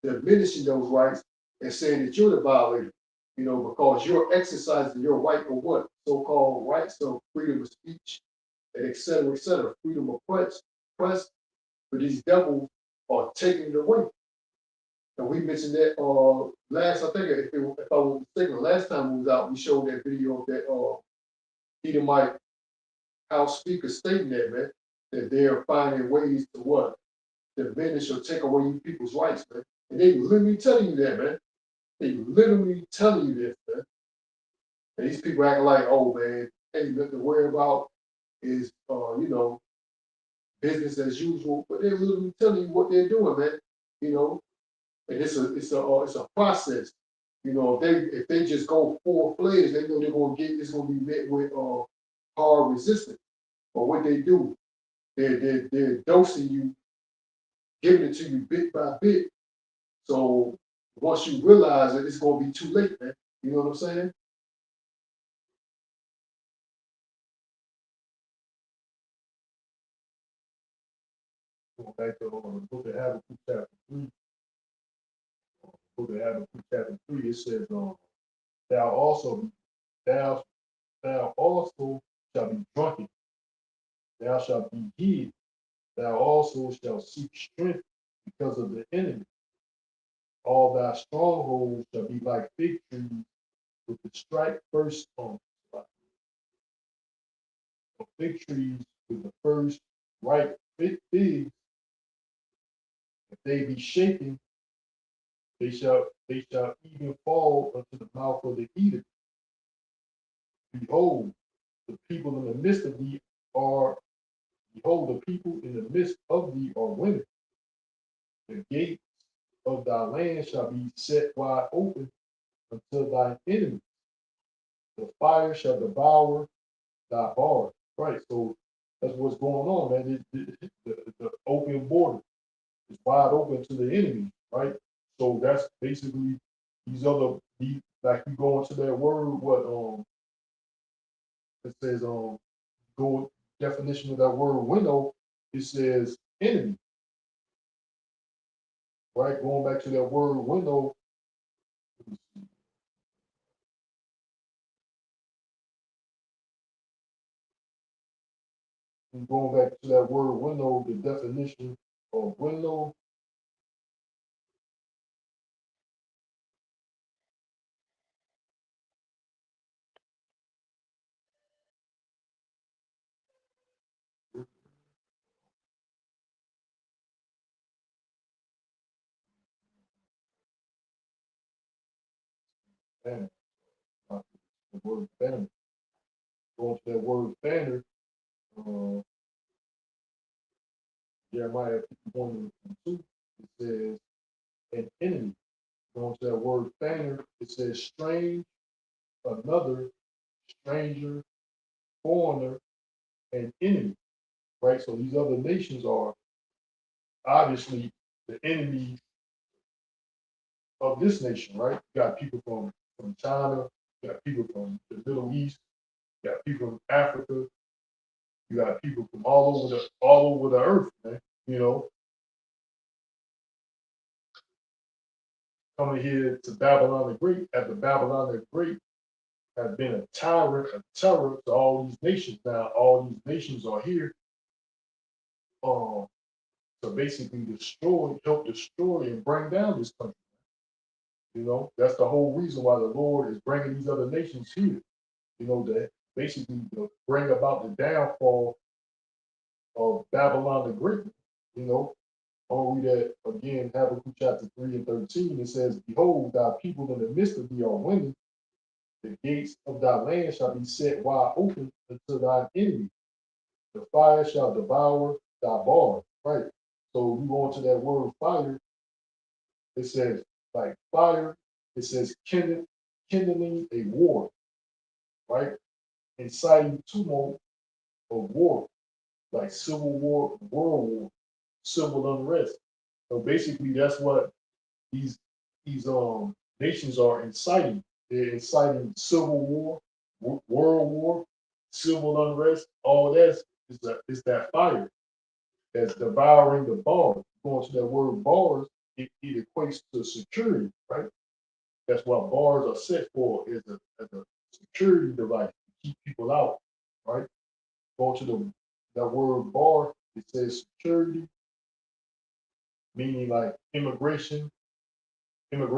diminishing those rights and saying that you're the violator. Because you're exercising your right for what? So-called rights of freedom of speech and et cetera, freedom of press. But these devils are taking it away. And we mentioned that last, I think, if I was mistaken, last time we was out, we showed that video of that Edomite House Speaker stating that, man, that they're finding ways to what? Diminish or take away people's rights, man. And they literally telling you that, man. They literally telling you this, man. And these people acting like, oh, man, ain't nothing to worry about is, business as usual. But they're literally telling you what they're doing, man. You know, and it's a process. If they just go full fledged, they know they're gonna get it's gonna be met with hard resistance. But what they do, they're dosing you, giving it to you bit by bit. So once you realize it, it's gonna be too late, man. You know what I'm saying? Going back to the book of Habakkuk chapter 3, book of Habakkuk chapter 3, it says, thou also thou thou also shalt be drunken, thou shalt be hid, thou also shalt seek strength because of the enemy. All thy strongholds shall be like fig trees with the striped first on fig trees with the first ripe figs. If they be shaken, they shall even fall unto the mouth of the eater. Behold, the people in the midst of thee are behold, the people in the midst of thee are women. The gates of thy land shall be set wide open until thy enemies. The fire shall devour thy bars. Right. So that's what's going on, man. The open border is wide open to the enemy, right? So that's basically like you go into that word, what it says go definition of that word window, it says enemy, right? Going back to that word window, and going back to that word window, the definition of window banner. The word banner. Going to that word banner, uh, Jeremiah 51 and 2, it says, an enemy. Going to that word banner, it says strange, another, stranger, foreigner, and enemy, right? So these other nations are obviously the enemies of this nation, right? You got people from China, you got people from the Middle East, you got people from Africa, you got people from all over the earth, man. You know, coming here to Babylon the Great, after Babylon the Great has been a tyrant, a terror to all these nations. Now all these nations are here um, to basically destroy, help destroy, and bring down this country. You know, that's the whole reason why the Lord is bringing these other nations here. You know, that basically bring about the downfall of Babylon the Great. You know, I'll read that again, Habakkuk chapter 3 and 13. It says, behold, thy people in the midst of thee are women. The gates of thy land shall be set wide open unto thine enemy. The fire shall devour thy bars. Right. So we go into that word fire. It says like fire. It says kindling a war. Right. Inciting tumult of war, like civil war, world war, civil unrest. So basically, that's what these these nations are inciting. They're inciting civil war, world war, civil unrest. All that is that fire that's devouring the bars. Going to that word bars, it equates to security, right? That's what bars are set for, is as a security device to keep people out, right? Going to that word bar, it says security, meaning like immigration and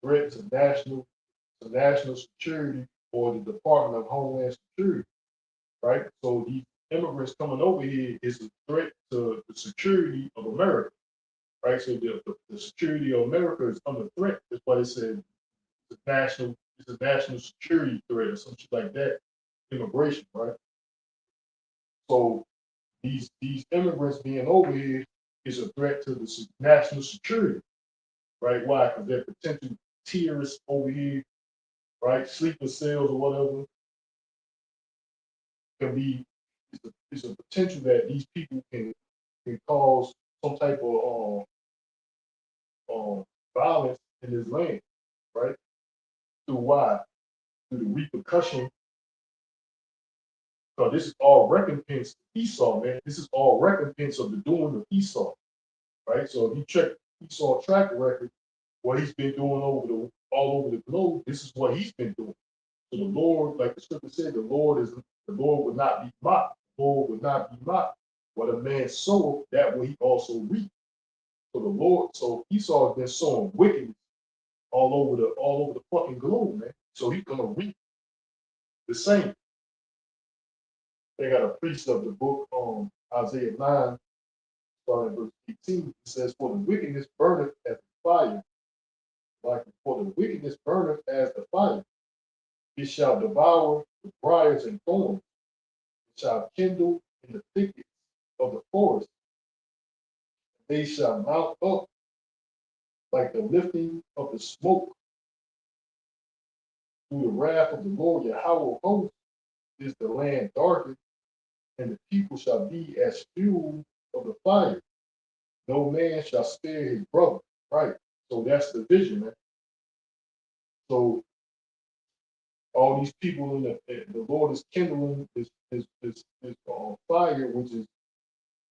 threat to national security or the Department of Homeland Security, right? So these immigrants coming over here is a threat to the security of America, right? So the security of America is under threat. That's why they said it's a national security threat or something like that. Immigration, right? So these immigrants being over here is a threat to the national security, right? Why? Because they're potential terrorists over here, right? Sleeper cells or whatever can be. It's a potential that these people can cause some type of violence in this land, right? Through why? Through the repercussion. So this is all recompense to Esau, man. This is all recompense of the doing of Esau, right? So if you check Esau track record, what he's been doing all over the globe, this is what he's been doing. So the Lord, like the scripture said, the Lord would not be mocked. The Lord would not be mocked. What a man soweth, that will he also reap. So Esau has been sowing wickedness all over the fucking globe, man. So he's gonna reap the same. They got a precept of the book Isaiah 9, starting at verse 18. It says, for the wickedness burneth as the fire, like for the wickedness burneth as the fire. It shall devour the briars and thorns. It shall kindle in the thickets of the forest. They shall mount up like the lifting of the smoke. Through the wrath of the Lord Yahweh of hosts is the land darkened, and the people shall be as fuel of the fire. No man shall spare his brother. Right. So that's the vision, man. So all these people in the Lord is kindling this fire, which is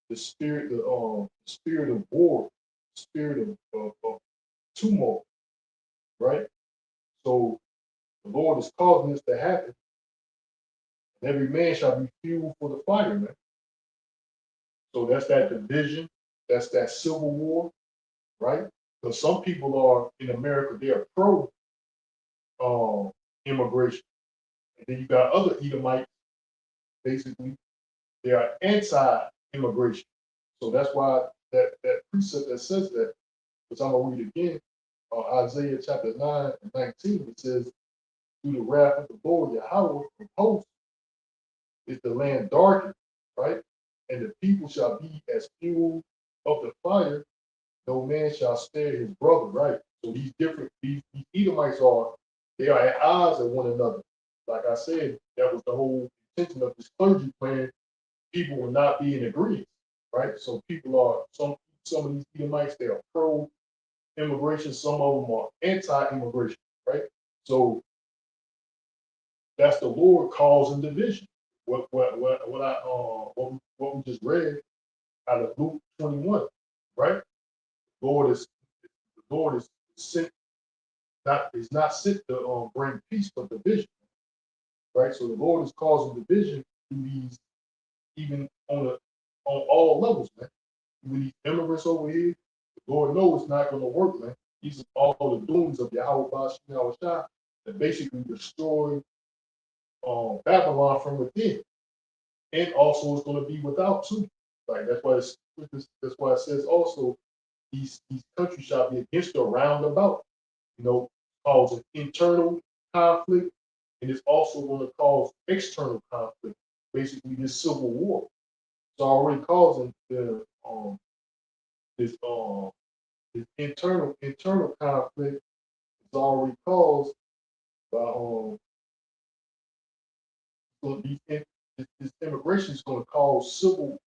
the spirit of war, spirit of tumult, right? So the Lord is causing this to happen. And every man shall be fuel for the fire, man. So that's that division, that's that civil war, right? Because some people are in America, they are pro immigration. And then you got other Edomites, basically, they are anti-immigration. So that's why that precept that says that, which I'm gonna read again, Isaiah chapter 9 and 19, it says, through the wrath of the Lord Yahweh of hosts is the land darkened, right? And the people shall be as fuel of the fire, no man shall spare his brother, right? So these Edomites they are at odds with one another. Like I said, that was the whole intention of this clergy plan. People will not be in agreement, right? So people are some of these Edomites, they are pro immigration, some of them are anti-immigration, right? So that's the Lord causing division. What we just read out of Luke 21, right? Lord is the Lord is sent not is not sent to bring peace but division, right? So the Lord is causing division through these even on all levels, man. With these immigrants over here, the Lord knows it's not going to work, man. These are all the doings of Yahweh Bashim Yahushua that basically destroy Babylon from within, and also it's going to be without too. Like that's why it says also these countries shall be against or round about, causing internal conflict, and it's also going to cause external conflict. Basically, this civil war. It's already causing this this internal conflict. It's already caused by going to be this immigration is going to cause civil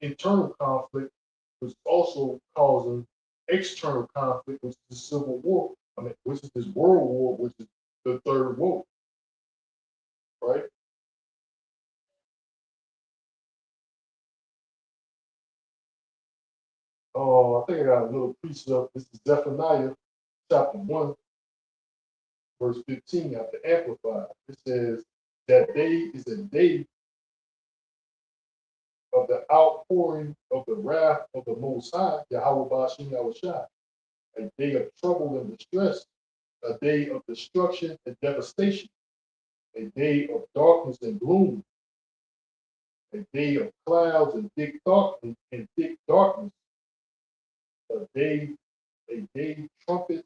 internal conflict, which is also causing external conflict, which is the civil war. I mean, which is this world war, which is the third war, right? I think I got a little piece of this is Zephaniah chapter 1, verse 15 out the Amplified. It says that day is a day of the outpouring of the wrath of the Most High, Yahweh Bashim Yahushua, a day of trouble and distress, a day of destruction and devastation, a day of darkness and gloom, a day of clouds and thick darkness, a day trumpet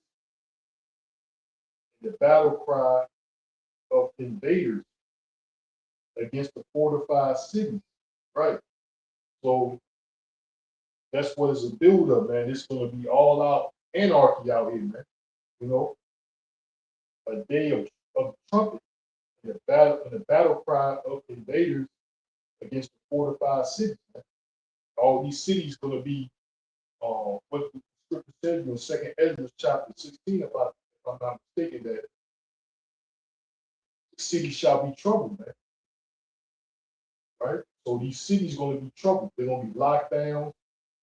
and the battle cry of invaders against the fortified cities. Right. So that's what it's a build up, man. It's gonna be all out anarchy out here, man. You know, a day of trumpet and the battle cry of invaders against the fortified cities. Man. All these cities gonna be what the scripture says in Second Ezra chapter 16, if I'm not mistaken, that the city shall be troubled, man. Right? So these cities gonna be troubled. They're gonna be locked down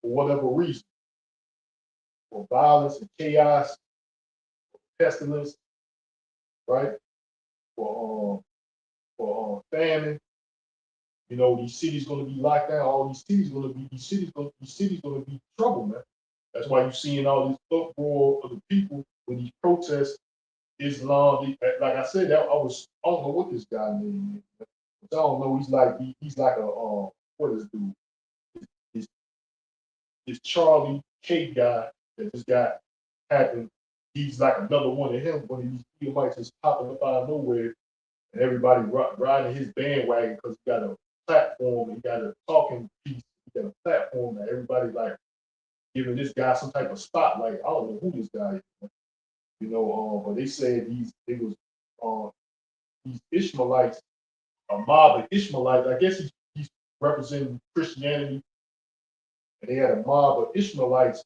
for whatever reason, for violence and chaos, pestilence, right? For famine. These cities gonna be locked down. All these cities gonna be trouble, man. That's why you're seeing all this uproar of the people with these protests. Islam, like I said, I don't know what this guy name is. But I don't know. He's like a what is dude? This this Charlie K guy that just got happened. He's like another one of him. One of these Edomites just popping up out of nowhere, and everybody riding his bandwagon because he got a platform. He got a talking piece. He got a platform that everybody like giving this guy some type of spotlight. I don't know who this guy is. But they said these Ishmaelites, a mob of Ishmaelites. I guess he's representing Christianity, and they had a mob of Ishmaelites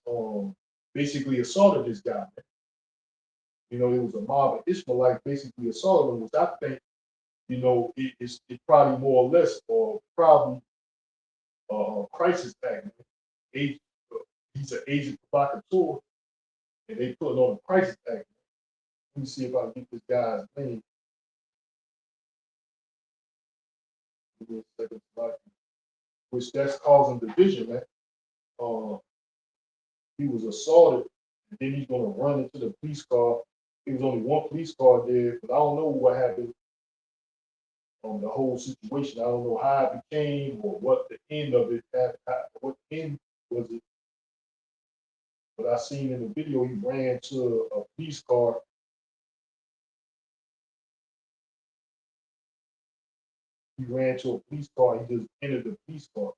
basically assaulted this guy. There was a mob of Ishmaelites basically assaulted him, which I think, it's probably more or less, or probably crisis act. Age, he's an agent provocateur, and they put it on a crisis act. Let me see if I can get this guy's name. Give me a second, which that's causing division, man. He was assaulted, and then he's gonna run into the police car. There was only one police car there, but I don't know what happened on the whole situation. I don't know how it became or what the end of it. What end was it? But I seen in the video he ran to a police car he ran to a police car. He just entered the police car.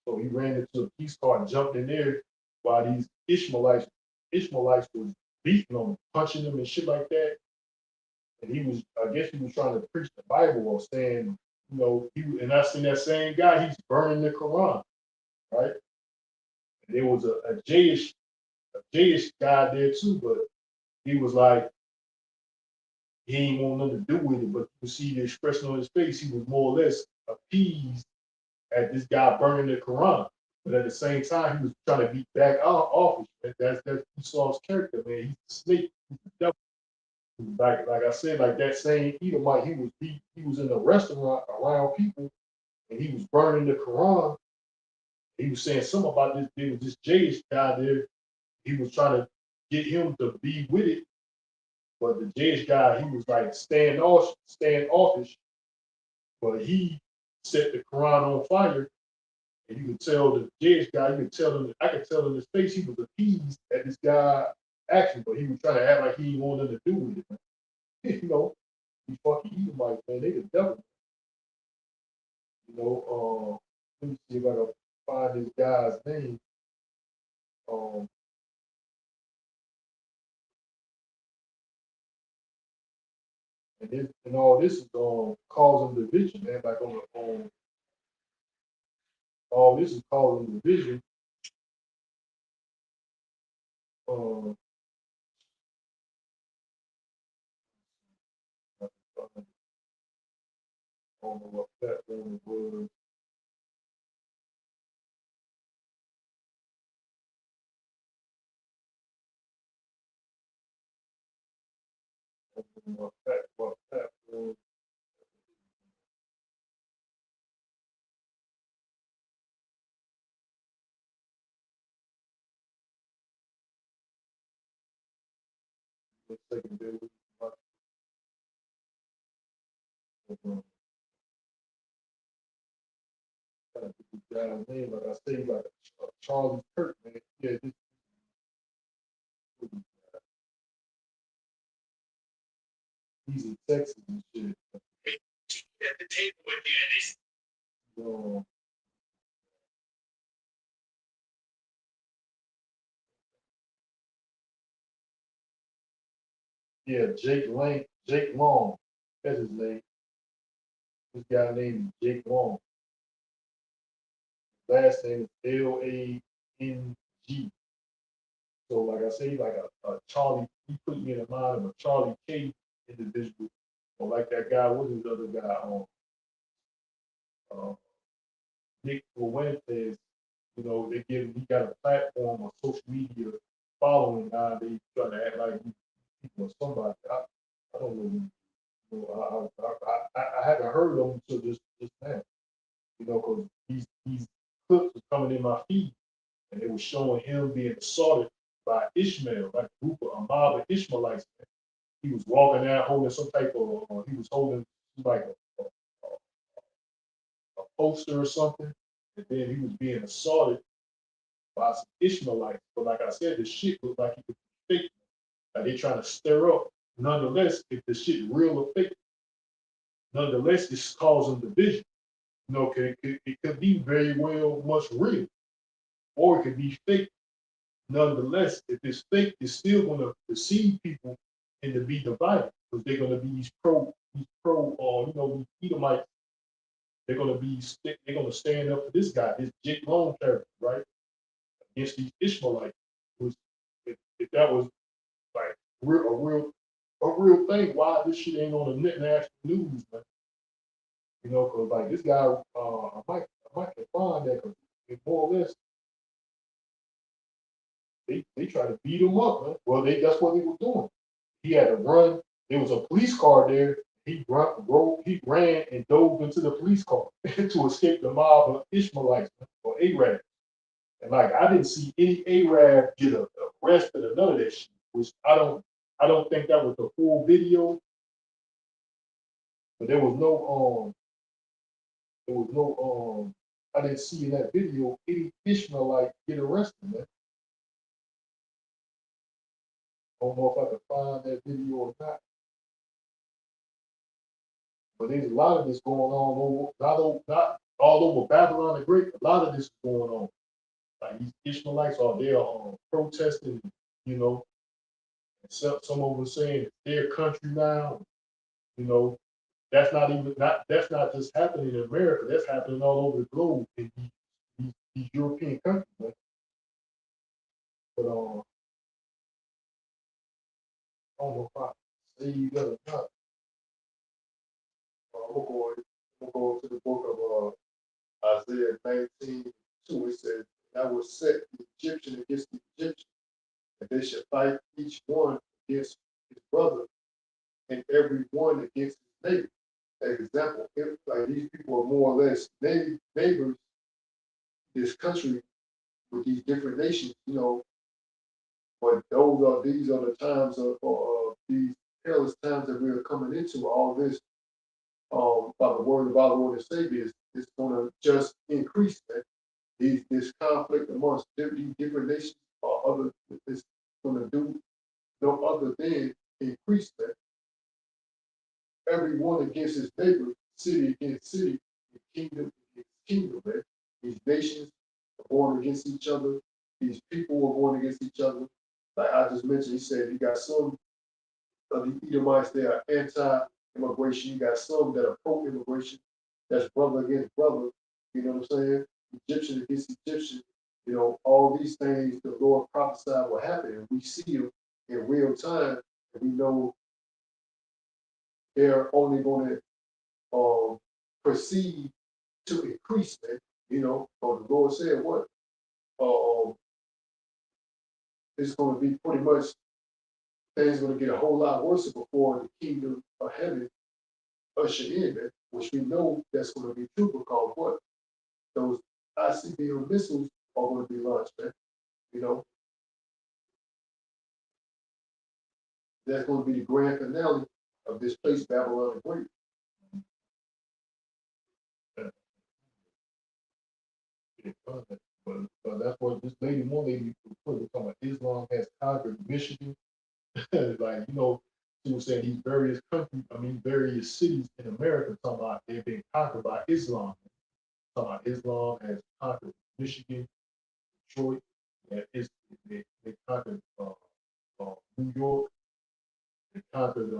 So he ran into a police car and jumped in there while these Ishmaelites was beating him, punching him and shit like that. And he was, I guess he was trying to preach the Bible or saying, and I seen that same guy, he's burning the Quran, right? And there was a Jayish guy there too, but he was like, he ain't want nothing to do with it, but you see the expression on his face, he was more or less appeased at this guy burning the Quran. But at the same time, he was trying to beat back off. That's Esau's character, man. He's a snake. He's the devil. Like I said, like that same Edomite, he was in a restaurant around people and he was burning the Quran. He was saying something about this. There was this Jayish guy there. He was trying to get him to be with it, but the Jayish guy, he was like standoffish. But he set the Quran on fire. And you could tell the Jayish guy, I could tell in his face he was appeased at this guy action, but he was trying to act like he didn't want nothing to do with it. Man. He fucking Edomites, man. They the devil. Let me see if I can find this guy's name. And all this is causing division, man. Like on all this is causing division. Um, I don't know what platform it was. I don't know what platform. Let's take a bit. Guy's name, like I say, like Charlie Kirk, man. Yeah, he's in Texas and shit. At the table with you, yeah, Jake Long, that's his name. This guy named Jake Long. Last name is Lang. So, like I say, like a Charlie, he put me in the mind of a Charlie K individual, or like that guy, what is the other guy on? Nick Fuentes, he got a platform on social media following now. They trying to act like people or somebody. I don't really know. I haven't heard of him until just now. Because these clips was coming in my feed and it was showing him being assaulted by Ishmael, like a group of a mob of Ishmaelites. He was walking out holding some type of, he was holding like a poster or something, and then he was being assaulted by some Ishmaelites. But like I said, the shit looked like it could be fake. Like they trying to stir up. Nonetheless, if the shit real or fake, nonetheless, it's causing division. It could be very well much real, or it could be fake. Nonetheless, if it's fake, it's still going to deceive people and to be divided because they're going to be these Edomites. They're going to stand up for this guy, this Jake Long character, right, against these Ishmaelites. Which, if that was like a real thing, why this shit ain't on the national news, man? Because like this guy, I might can find that because more or less they try to beat him up, man. Well, that's what they were doing. He had to run. There was a police car there. He ran and dove into the police car to escape the mob of Ishmaelites or Arabs. And like I didn't see any Arab get arrested or none of that shit. Which I don't think that was the full video, but there was no I didn't see in that video any Ishmaelite get arrested, man. I don't know if I can find that video or not. But there's a lot of this going on not all over Babylon the Great. A lot of this is going on. Like these Ishmaelites are there protesting, you know, and some of them saying it's their country now. You know, that's not just happening in America. That's happening all over the globe in these European countries. Man. But I don't know if I say that or not. I'm gonna go to the book of Isaiah 19:2. It says, "I will set the Egyptian against the Egyptian, and they shall fight each one against his brother, and every one against his neighbor." An example, if like these people are more or less neighbors, this country with these different nations, but these are the times of these perilous times that we are coming into. All this, by the word of our Lord and Savior, is going to just increase that. This conflict amongst these different nations or other is going to do no other than increase that. Everyone against his neighbor, city against city, kingdom against kingdom, man. These nations are going against each other. These people are going against each other. Like I just mentioned, he said you got some of the Edomites that are anti-immigration. You got some that are pro-immigration. That's brother against brother. You know what I'm saying? Egyptian against Egyptian. All these things the Lord prophesied will happen, and we see them in real time, and we know they're only going to proceed to increase that. So the Lord said what? It's going to be pretty much things going to get a whole lot worse before the kingdom of heaven usher in that, which we know that's going to be true because what? Those ICBM missiles are going to be launched, man. You know, that's going to be the grand finale of this place, Babylon the Great. But that's what this one lady put it talking about. Islam has conquered Michigan. Like, she was saying these various countries, various cities in America talking about they've been conquered by Islam. Talking about Islam has conquered Michigan, Detroit, and they conquered New York, they conquered,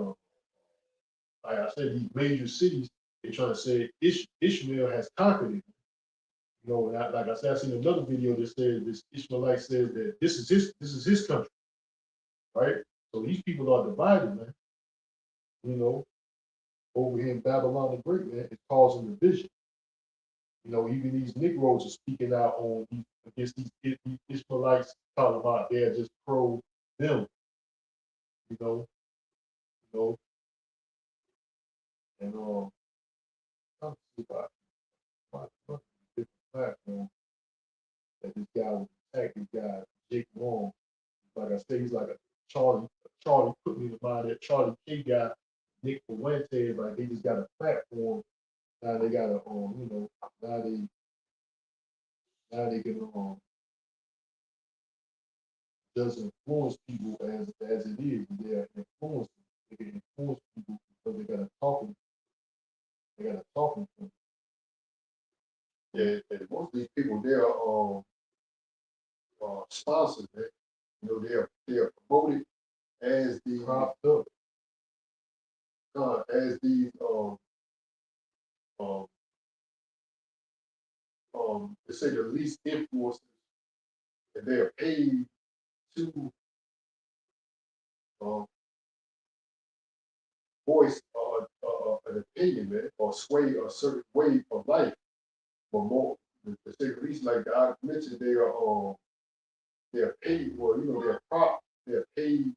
like I said, these major cities. They're trying to say Ishmael has conquered it. Like I said, I seen another video that said this Ishmaelite says that this is his country, right? So these people are divided, man. Over here in Babylon the Great, man, it's causing division. Even these Negroes are speaking out against these Ishmaelites, talking about they're just pro them, you know, you know, and I'm see if I can find a different platform that this guy was attacking this guy, Jake Long. Like I said, he's like a Charlie put me in mind that Charlie K guy, Nick Fuentes, like they just got a platform. Now they got a now they can just influence people as it is. They're influencing. They can influence people because they got a talking point. Yeah, and most of these people they are sponsored. They are promoted as the propped up as these um they say the least influencers, and they are paid to um, voice an opinion, man, or sway a certain way of life. But more, to say the least, like I mentioned, they're paid. Well, they're paid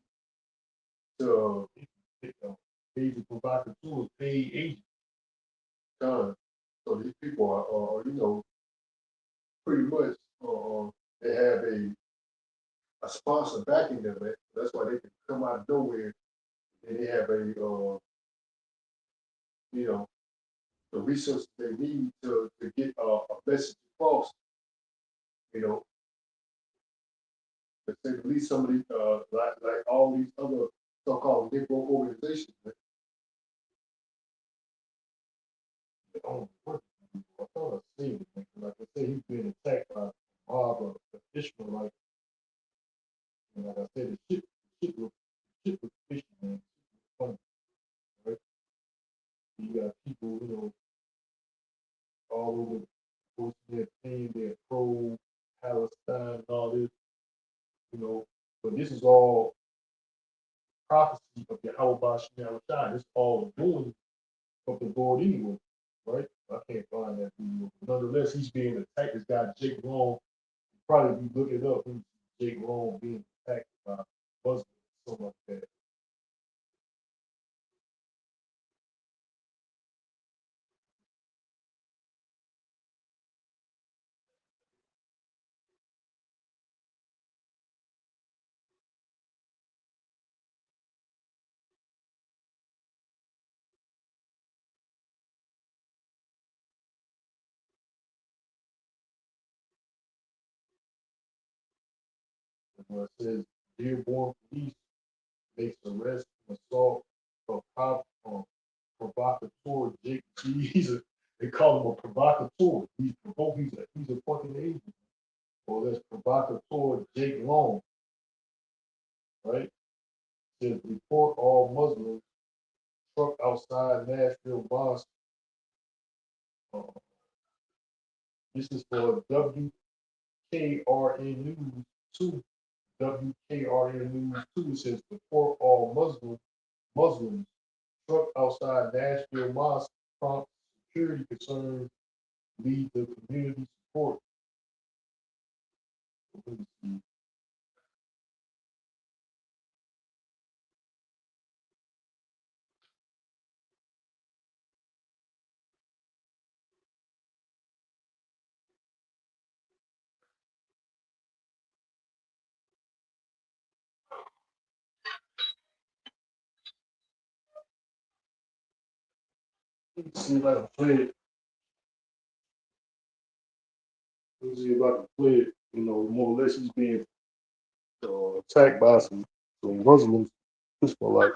to paid to provide the tools, paid agents. So these people are pretty much they have a sponsor backing them, man. That's why they can come out of nowhere and they have the resources they need to get a message across. You know, to say the least, some of these like all these other so-called Negro organizations, man, Oh, what? I thought I saved it, man. Like I said, he's being attacked by a mob of Ishmaelites. And like I said, the ship was fishing, man. Funny, right? You got people, all over posting their thing, their pro Palestine and all this, you know. But this is all prophecy of Yahweh Bashim Shai. It's all doing of the Lord anyway, right? I can't find that video. But nonetheless, he's being attacked. This guy Jake Long, probably be looking up who's Jake Long being attacked by Muslims, something like that. Where it says Dearborn police makes arrest and assault for provocateur Jake G. They call him a provocateur. He's a fucking agent. Well, that's provocateur Jake Long, right? Says report all Muslims truck outside Nashville Mosque. Uh, this is for WKRN News 2. WKRN News 2 says report all Muslims truck outside Nashville Mosque prompt security concerns lead to community support. Let me see. Let me see if I can play it. Let me see if I can play it. More or less he's being attacked by some Muslims. Just for like.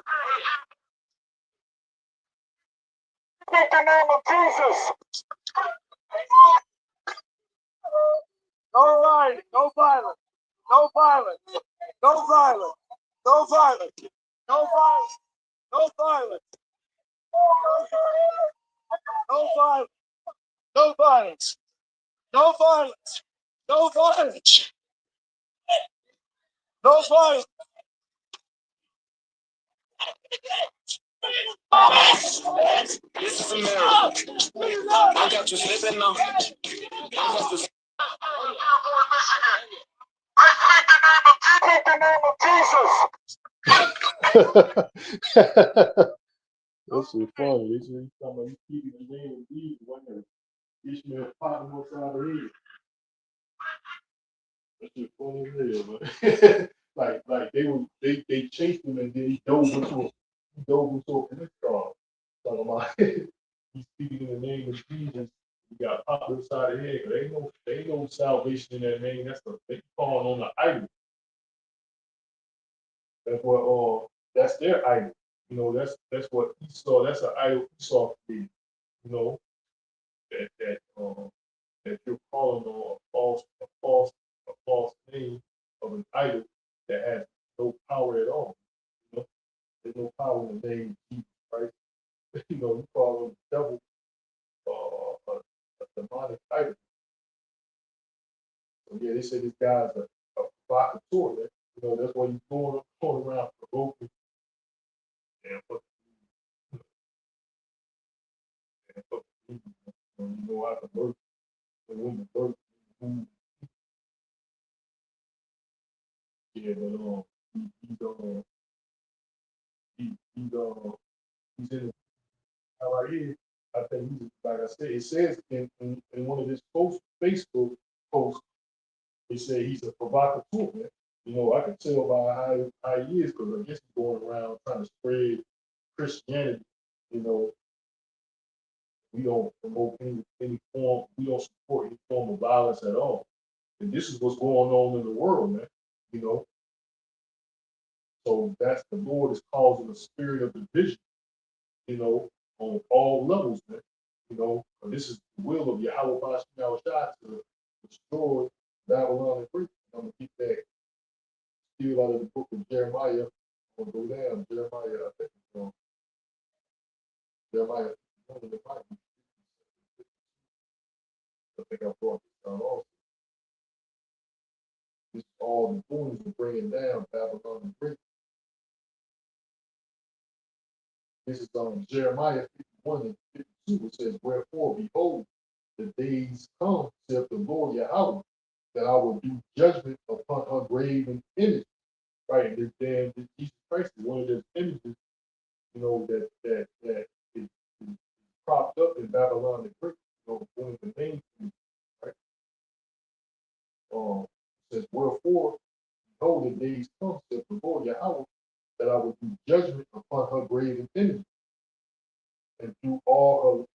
In the name of Jesus. No rioting, no violence, no violence, no violence, no violence, no violence, no violence, no violence, no violence, no violence, no violence, no violence. This is America. I got you slipping now. I speak the name of Jesus. That's so funny. They say he's talking about you speaking the name of Jesus. When Ishmael popped him upside the head. That's just funny as hell, man. like they chased him and then he dove into a police car. Talking about he's speaking in the name of Jesus. He got popped upside the head. There ain't no salvation in that name. They calling on the idol. That's their idol. That's what Esau. That's an idol Esau created. You know that you're calling on a false name of an idol that has no power at all. You know, there's no power in the name of Jesus Christ. You call him the devil, a demonic idol. So yeah, they say this guy's a provocateur. That's why he's going around provoking and how to work and when to work. Yeah, but he's in right here. I think he's like I said. It says in one of his Facebook posts, it said he's a provocateur. Man. I can tell by how he is because I guess he's going around trying to spread Christianity. You know, we don't promote any form. We don't support any form of violence at all. And this is what's going on in the world, man. You know, so that's the Lord is causing a spirit of division. On all levels, man. This is the will of Yahweh Bashim Yahushua to destroy Babylon and Greece. I'm gonna keep that still out of the book of Jeremiah. I'm gonna go down Jeremiah. I think it's Jeremiah. One of the Bible. I think I brought this down also. This is all the doings of bringing down Babylon and Greece. This is Jeremiah 51 and 52. It says, "Wherefore, behold, the days come, saith the Lord Yahweh, that I will do judgment upon her graven image." Right, and then Jesus Christ is one of those images, that is propped up in Babylon and Greece. One of the main things, right? It says, "Wherefore, behold, the days come, saith the Lord Yahweh, that I will do judgment upon her graven image, and through all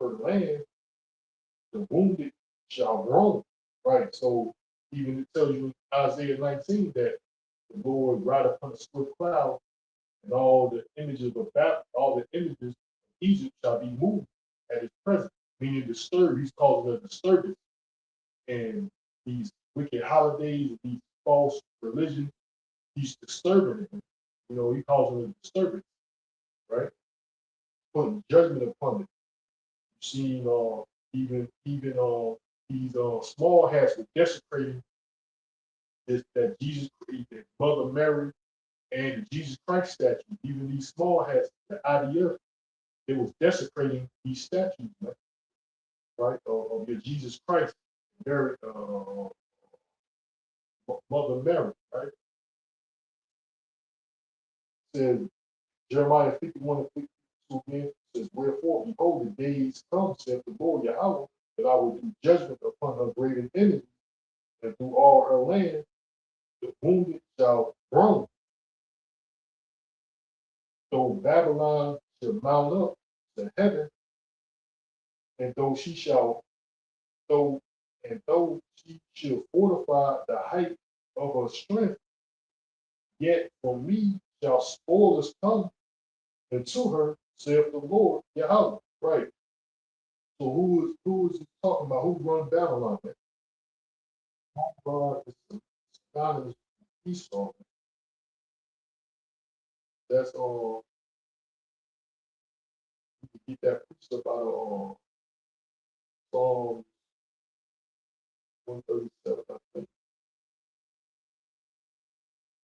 her land, the wounded shall roam." Right. So even it tells you in Isaiah 19 that the Lord ride upon a swift cloud, and all the images of Babel, all the images of Egypt shall be moved at his presence, meaning disturbed. He's calling it a disturbance. And these wicked holidays, these false religions, he's disturbing it. He calls it a disturbance, right? Putting judgment upon it. You've seen even these small hats were desecrating that Jesus created, Mother Mary and the Jesus Christ statue. Even these small hats, the IDF, it was desecrating these statues, right? Of your Jesus Christ, Mary, Mother Mary, right? It says Jeremiah 51 and 52 again says, "Wherefore, behold, the days come, saith the Lord Yahweh, that I will do judgment upon her graven enemies, and through all her land the wounded shall roam. Though Babylon shall mount up to heaven, and though she shall fortify the height of her strength, yet from me shall spoilers come into her, saith the Lord Yahweh." Right. So who is he talking about? Who run Babylon? God is synonymous with Esau. That's all. You can get that precept out of Psalm 137, I think.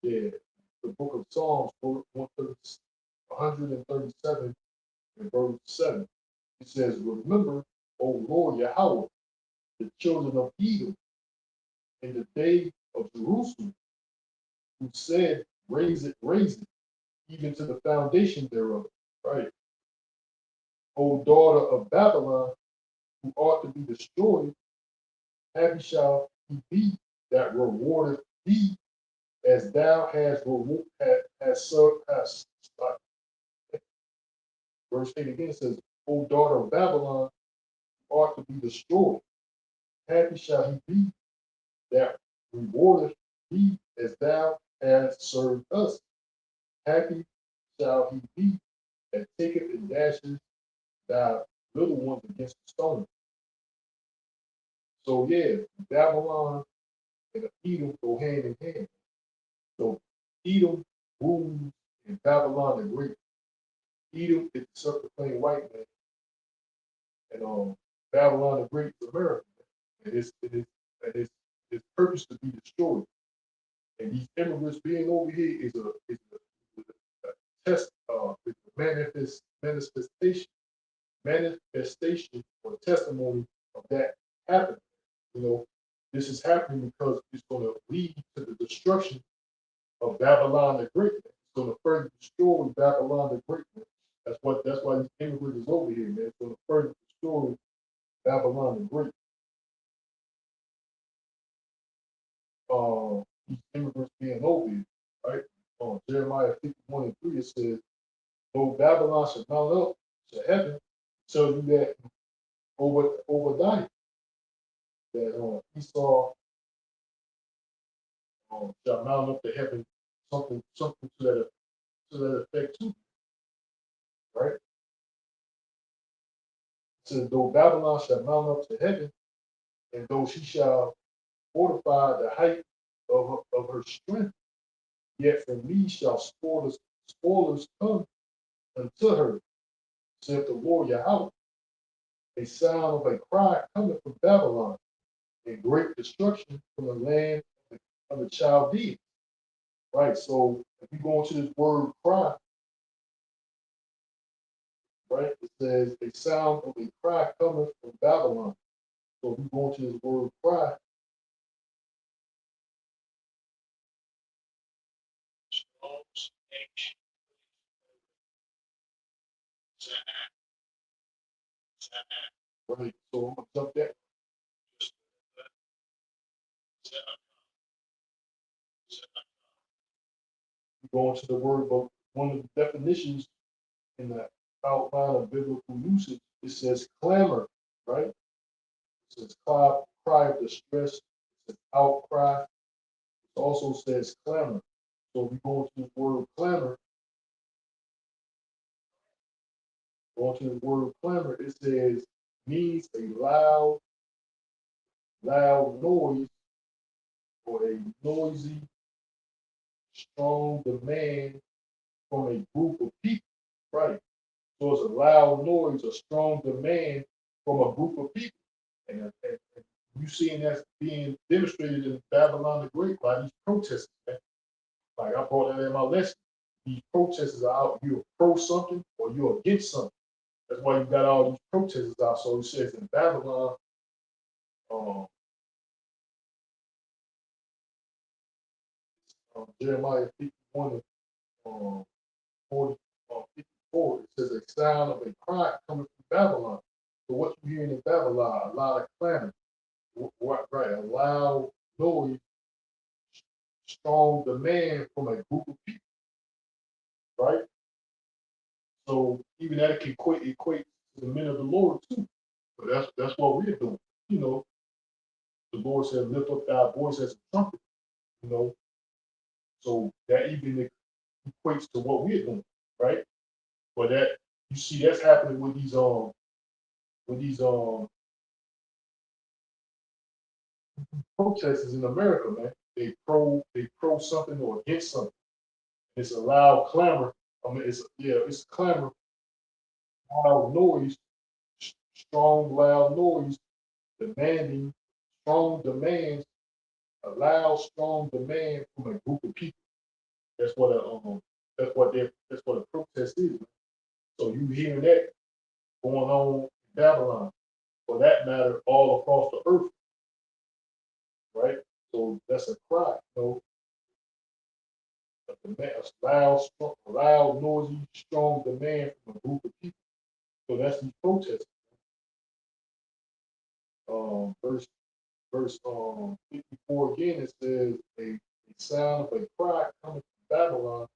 Yeah, the book of Psalms, 137 and verse 7. It says, "Remember, O Lord Yahweh, the children of Edom in the day of Jerusalem, who said, raise it, even to the foundation thereof." Right. "O daughter of Babylon, who ought to be destroyed, happy shall he be that rewardeth thee, as thou hast served us." Verse 8 again says, "O daughter of Babylon, who ought to be destroyed, happy shall he be that rewardeth thee, as thou hast served us. Happy shall he be that taketh and dashes thy little ones against the stone." So yeah, Babylon and Edom go hand in hand. So Edom rules and Babylon the great. Edom is the self-proclaimed white man, and Babylon the great is America. And its purpose to be destroyed. And these immigrants being over here is a test, it's a manifestation or testimony of that happening. This is happening because it's going to lead to the destruction of Babylon the Great. It's going to further destroy Babylon the Great. That's why these immigrants is over here, man. It's going to further destroy Babylon the Great. These immigrants being over here, right? Jeremiah 51 and 3, it says, "Though Babylon should mount up to heaven," tells you that Obadiah, that Esau shall mount up to heaven, something to that effect too, right? says, though Babylon shall mount up to heaven, and though she shall fortify the height of her strength, yet from me shall spoilers come unto her, saith the Lord Yahweh. A sound of a cry coming from Babylon, and great destruction from the land of the Chaldeans. Right. So if you go into this word cry, right, it says a sound of a cry coming from Babylon. So if you go into this word cry, right, so I'm gonna jump that. You go into the word, but one of the definitions in the outline of biblical usage, it says clamor, right? It says cry of distress, it says outcry. It also says clamor. So if you go into the word clamor, it says means a loud noise or a noisy, strong demand from a group of people, right? So it's a loud noise, a strong demand from a group of people. And you seeing that being demonstrated in Babylon the Great by these protesters, man. Like I brought that in my lesson. These protesters are out, you're pro something or you're against something. That's why you got all these protesters out. So it says in Babylon, um, Jeremiah 51 um, 40, 54, it says a sound of a cry coming from Babylon. So what you hearing in Babylon, a lot of clamor, right? A loud noise, strong demand from a group of people, right? So even that can equate to the men of the Lord too. So that's what we're doing. You know, the Lord said, lift up thy voice as a trumpet, you know. So that even equates to what we're doing, right? But that you see that's happening with these protesters in America, man. They pro something or against something. It's a loud clamor. I mean, it's clamor, loud noise, strong, loud noise, demanding, strong demands, a loud, strong demand from a group of people. That's what that's what a protest is. So you hearing that going on in Babylon, for that matter, all across the earth, right? So that's a cry, you know, a loud, noisy, strong demand from a group of people. So that's these protests. Verse 54 again, it says a sound of a cry coming from Babylon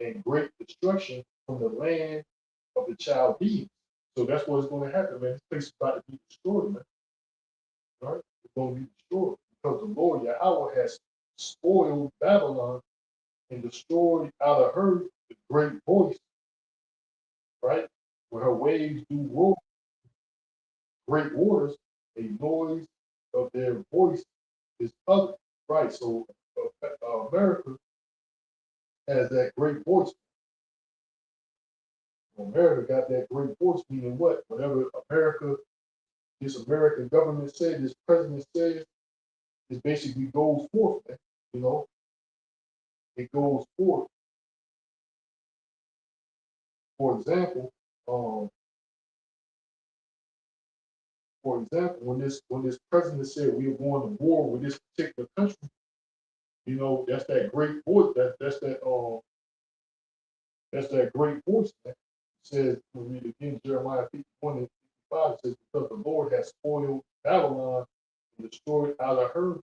and great destruction from the land of the Chaldeans. So that's what's going to happen, man. This place is about to be destroyed, man. Right? It's going to be destroyed because the Lord Yahweh has spoiled Babylon and destroyed out of her the great voice, right? Where her waves do roar, great waters, a noise of their voice is other, right? So America has that great voice. America got that great voice, meaning what? Whatever this American government said, this president says, it basically goes forth, man. You know, it goes forth. For example, um, when this president said we are going to war with this particular country, you know, that's that great voice. That's that great voice. Man. It says, we read again, Jeremiah 51 and 55, it says, because the Lord has spoiled Babylon and destroyed out of her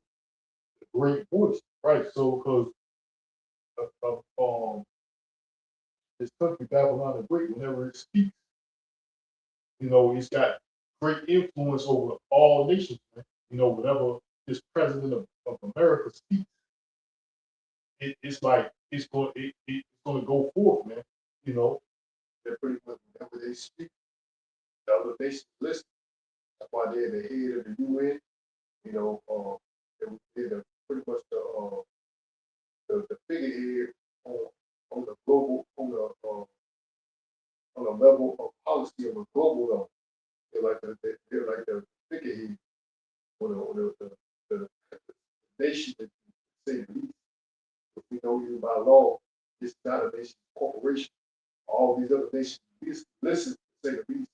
the great voice. Right. So because this country, Babylon the Great, whenever it speaks, you know, it's got great influence over all nations. Man. You know, whenever this president of America speaks, it's like it's going to go forth, man. You know, That pretty much whenever they speak, the other nations listen. That's why they're the head of the UN. You know, they're pretty much the figurehead on on the global on a level of policy on a global level. They're like the figurehead on the nation that you say the least. If we know you by law, it's not a nation corporation. All these other nations listen to say the least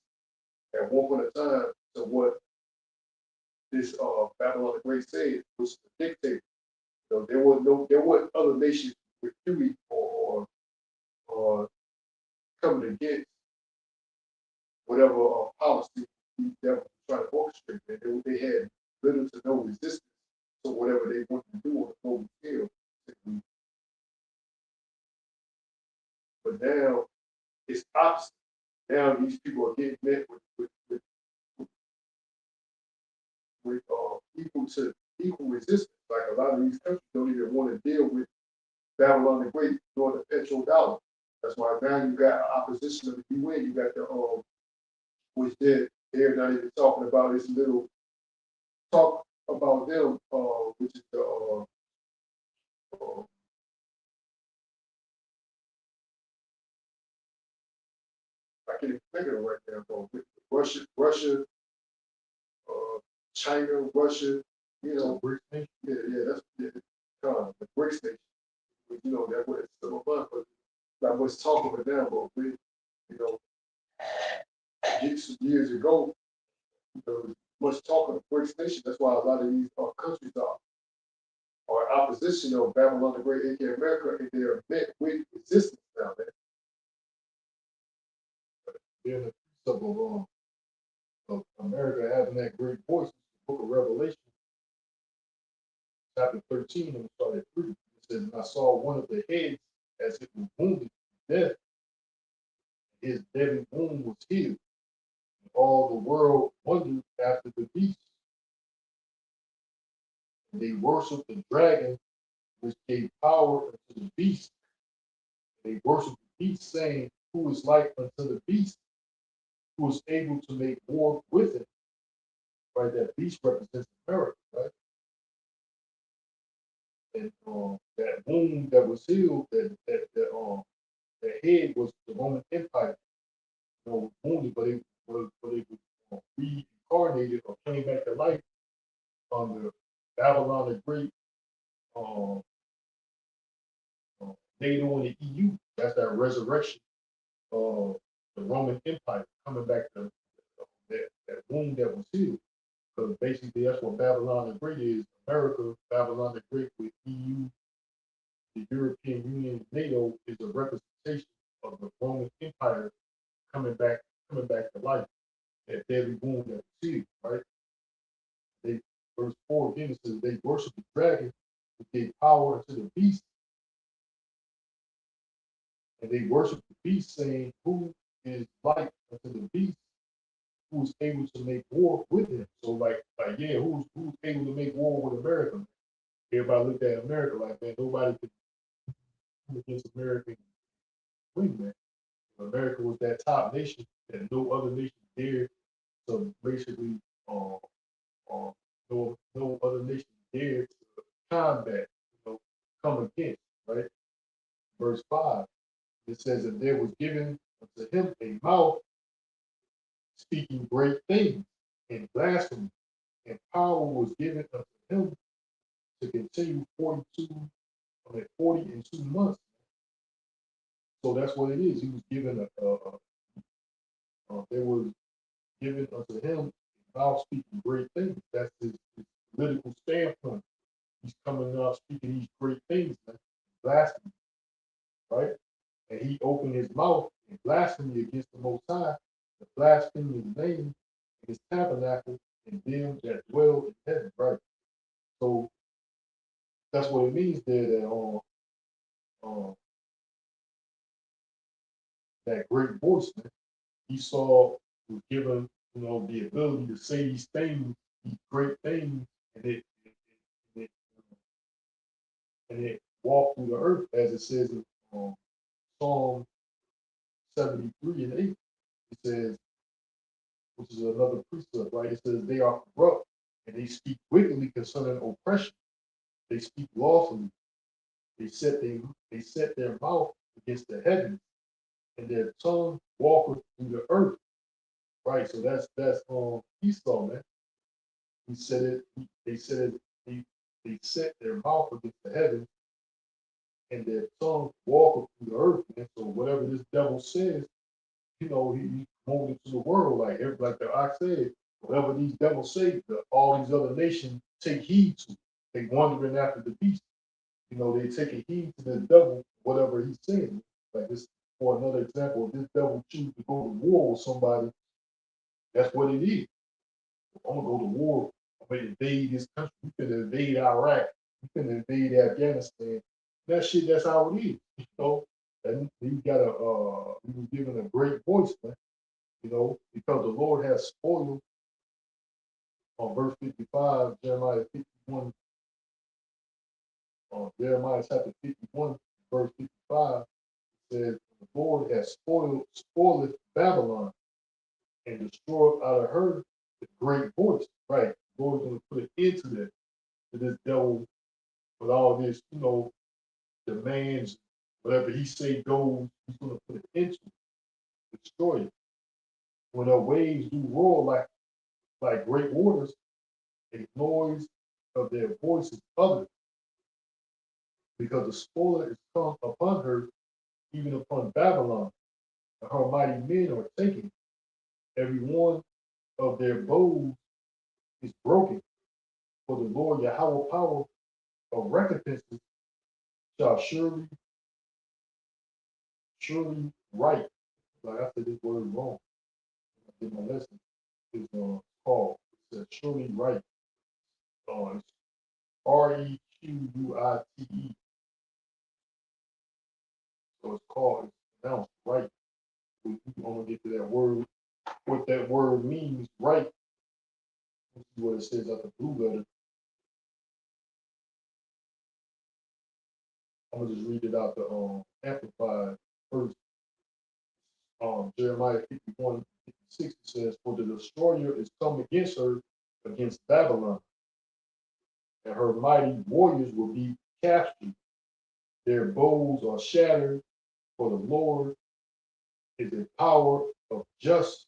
at one point in time to what this Babylon the Great said was the dictator. So there weren't other nations refusing or coming against whatever policy he that was trying to orchestrate. They had little to no resistance to whatever they wanted to do on a global scale. But now it's opposite. Now these people are getting met with equal resistance. Like a lot of these countries don't even want to deal with Babylon the Great nor the petrodollar. That's why now you got opposition of the UN. You got the which they're not even talking about this little talk about them, which is the I can't even think of it right now. But Russia, uh, China, Russia, you know, that's the BRICS nation. You know, that was some of us, but not much talk about them, but we, you know, years ago, there was much talk of the BRICS nation. That's why a lot of these countries are opposition of Babylon the Great, aka America, and they are met with resistance now. Being a piece of America having that great voice, the book of Revelation, chapter 13, and start at 3. It says, and I saw one of the heads as it was wounded to death. His deadly wound was healed. And all the world wondered after the beast. And they worshiped the dragon, which gave power unto the beast. And they worshiped the beast, saying, who is like unto the beast, who is able to make war with it. Right? That beast represents America, right? And that wound that was healed, that head was the Roman Empire. You know, wounded, but it was reincarnated or came back to life under Babylon the Great, uh, NATO and the EU. That's that resurrection of the Roman Empire coming back to that wound that was healed. Because basically that's what Babylon the Great is. America, Babylon the Great with EU, the European Union, NATO is a representation of the Roman Empire coming back to life. That deadly wound that was healed, right? They verse 4 again it says they worship the dragon, who gave power to the beast, and they worship the beast, saying, who is like unto the beast, who is able to make war with him. So yeah, who's able to make war with America? Everybody looked at America like, man, nobody could come against America and win, man. America was that top nation that no other nation dared. So basically, no other nation dared to combat, come against, right? Verse 5, it says, and there was given unto him a mouth speaking great things and blasphemy, and power was given unto him to continue 40 and 2 months. So that's what it is. He was given there was given unto him a mouth speaking great things. That's his political standpoint. He's coming out speaking these great things, like blasphemy, right? And he opened his mouth in blasphemy against the Most High, the blasphemy his name, and his tabernacle, and them that dwell in heaven, right? So that's what it means there that great voice, man. Esau was given, the ability to say these things, these great things, and it, and it walked through the earth, as it says in Psalm 73 and 8. It says, are corrupt, and they speak wickedly concerning oppression. They speak lawfully. They set their mouth against the heavens, and their tongue walketh through the earth. Right. So that's Esau, man. He said it. They said it. They set their mouth against the heavens, and their tongue walketh through the earth. And so whatever this devil says, he moved into the world like the ox said. Whatever these devils say, all these other nations take heed to. They wandering after the beast. They take a heed to the devil, whatever he's saying. Like this, for another example, if this devil chooses to go to war with somebody, that's what it is. I'm gonna go to war. I'm gonna invade this country. We can invade Iraq. We can invade Afghanistan. That shit, that's how it is. And we were given a great voice, man. Because the Lord has spoiled on verse 55, Jeremiah 51, Jeremiah chapter 51, verse 55 says, the Lord has spoiled Babylon and destroyed out of her the great voice. Right. The Lord's gonna put an end to this devil with all this, demands, whatever he say goes, he's gonna put an end to it, destroy it. When the waves do roar like great waters, a noise of their voices uttered, because the spoiler is come upon her, even upon Babylon, and her mighty men are taken. Every one of their bows is broken. For the Lord Yahweh power of recompenses shall surely right. Like I said this word wrong. I did my lesson. Is called. It says surely right. It's Requite. So it's called. It's pronounced right. We want to get to that word. What that word means, right? This is what it says at the blue letter. I'm gonna just read it out the amplified first. Jeremiah 51, 56, it says, for the destroyer is come against her, against Babylon, and her mighty warriors will be captured. Their bows are shattered, for the Lord is a power of just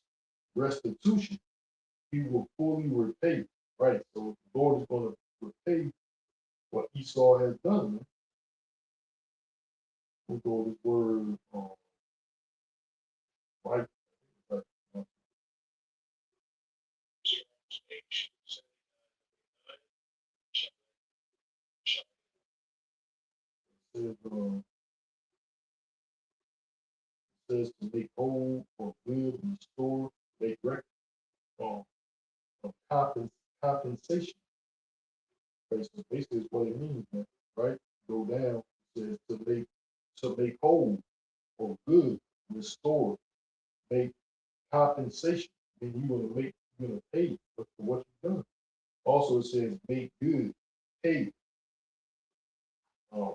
restitution. He will fully repay. Right. So the Lord is going to repay what Esau has done. Man. We'll go this word right. Right. Says to make whole or good and restore, make record um, of compensation. Okay, so basically is what it means, man, right? Go down, it says to make whole or good, restore, make compensation. I mean, you're gonna pay for what you've done. Also, it says make good, pay,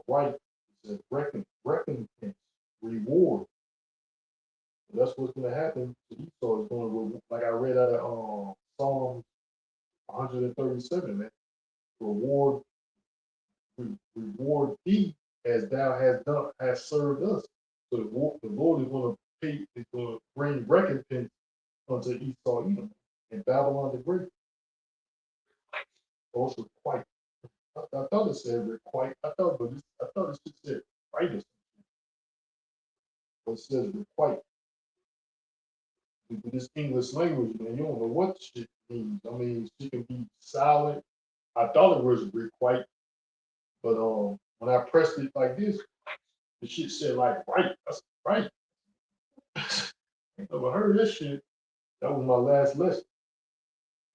right. It says recompense, reward. So that's what's gonna happen to Esau. Is going to, like I read out of Psalm 137, man. Reward, reward thee as thou hast served us. So the Lord is going to pay, is going to bring recompense unto Esau, Edom, and Babylon the Great. Also, quite. I thought it said requite. I thought it said right or something. But it says requite. With this English language, man, you don't know what shit means. I mean, she can be silent. I thought it was requite, but when I pressed it like this, the shit said like right. That's right. I never heard this shit. That was my last lesson.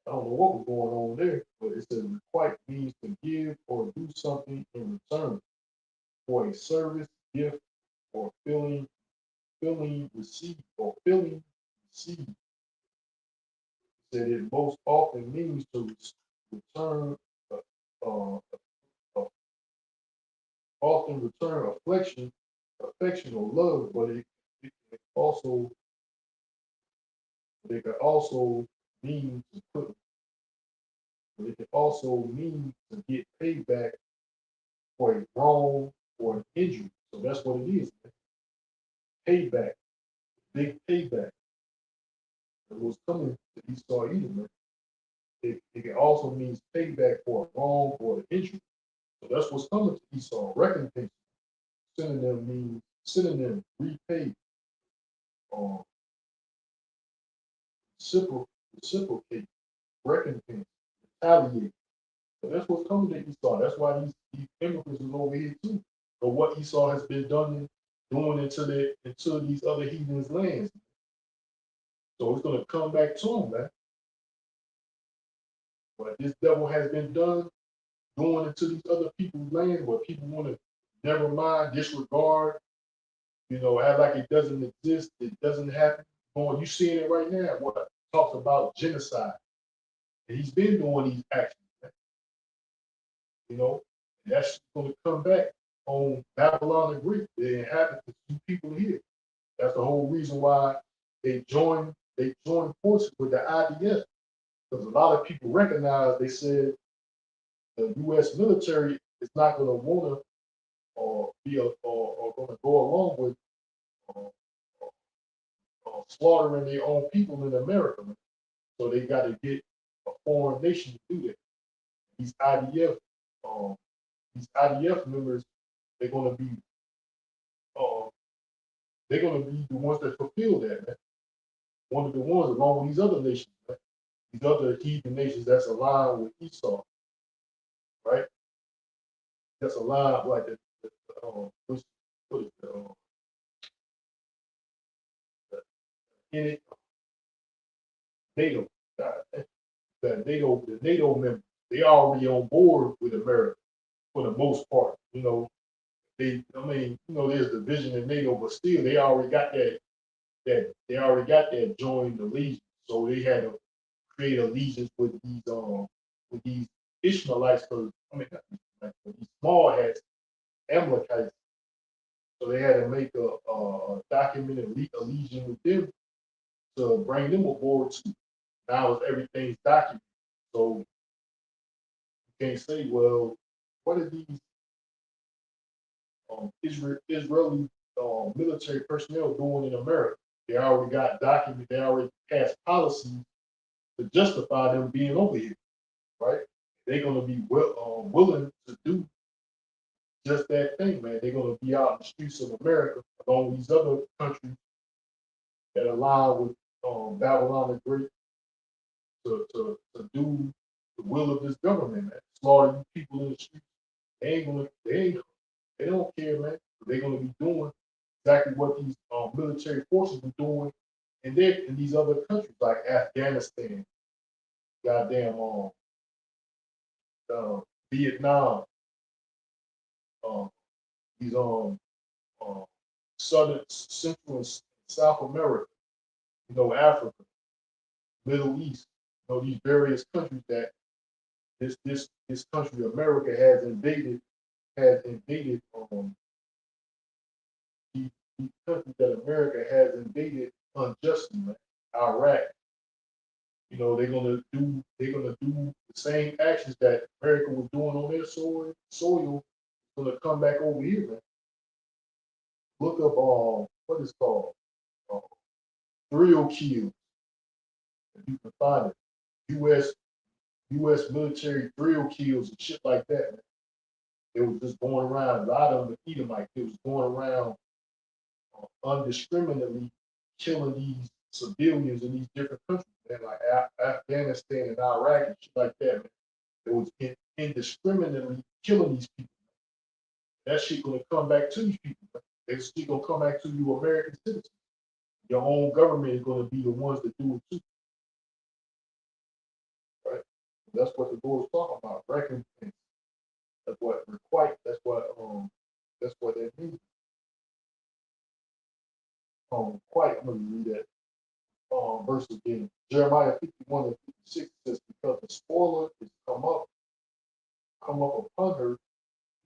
I don't know what was going on there, but it says requite means to give or do something in return for a service, gift, or filling receive. That it most often means to return, uh, uh, uh, often return affection or love, but it can also mean to put but it can also mean to get payback for a wrong or an injury. So that's what it is. Man. Payback, big payback. It was coming to Esau Edom. Man. It can also mean payback for a wrong or an injury. So that's what's coming to Esau. Recompense. Synonym means synonym, repay, um, reciprocate, recompense, retaliate. So that's what's coming to Esau. That's why these immigrants is over here too. But what Esau has been doing into these other heathens' lands. So it's gonna come back to him, man. What this devil has been doing into these other people's lands, where people want to never mind, disregard, act like it doesn't exist, it doesn't happen. Going, you seeing it right now. What talks about genocide. And he's been doing these actions, you know, and that's going to come back on Babylon and Greek. They inhabit the two people here. That's the whole reason why they joined forces with the IDF. Because a lot of people recognize, they said the U.S. military is not going to want to or going to go along with uh, slaughtering their own people in America. So they got to get a foreign nation to do that. These IDF, um, these IDF members, they're going to be, uh, they're going to be the ones that fulfill that, man. One of the ones, along with these other nations, man. These other heathen nations that's aligned with Esau, right? That's aligned like what is in it, NATO, the NATO members, they already on board with America for the most part. There's division in NATO, but still, they already got that joint allegiance. So they had to create allegiance with these Ishmaelites, because not Ishmaelites, but these small hats, Amalekites. So they had to make a documented allegiance with them to bring them aboard too. Now everything's documented. So you can't say, well, what are these Israeli military personnel doing in America? They already got documents, they already passed policies to justify them being over here, right? They're going to be willing to do just that thing, man. They're going to be out in the streets of America, along with these other countries that align with Babylon the Great to do the will of this government, man. Slaughter you people in the streets. They don't care, man. They're going to be doing exactly what these military forces are doing in these other countries like Afghanistan, goddamn, Vietnam, um, these uh, southern, central, and South America, Africa, Middle East, these various countries that this country, America, has invaded these countries that America has invaded unjustly, man. Iraq, they're gonna do the same actions that America was doing on their soil, gonna come back over here, man. Look up what is called uh, thrill kills, if you can find it. U.S. U.S. military thrill kills and shit like that, man. They was just going around. A lot of them, the Edomites, they was going around undiscriminately killing these civilians in these different countries, man, like Afghanistan and Iraq and shit like that, man. It was indiscriminately killing these people. That shit gonna come back to these people. Man. That shit gonna come back to you, American citizens. Your own government is gonna be the ones that do it too, right? That's what the Lord's talking about. Recompense. That's what requite. That's what that means. Quite. I'm gonna read that verse again. Jeremiah 51 and 56 says, because the spoiler is come up upon her,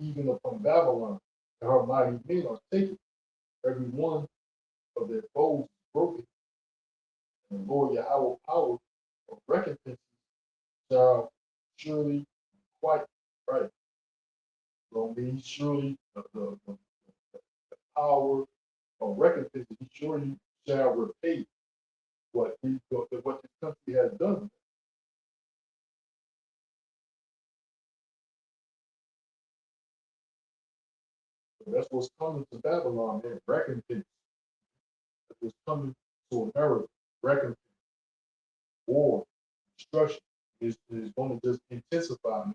even upon Babylon, and her mighty men are taken. Every one of their foes is broken, and the Lord Yahweh power of recompense shall surely quite right. So mean surely the power of recompense, he surely shall repay what this country has done. So that's what's coming to Babylon, man. Recompense. That's what's coming to America. Recompense, war, destruction is going to just intensify. Man.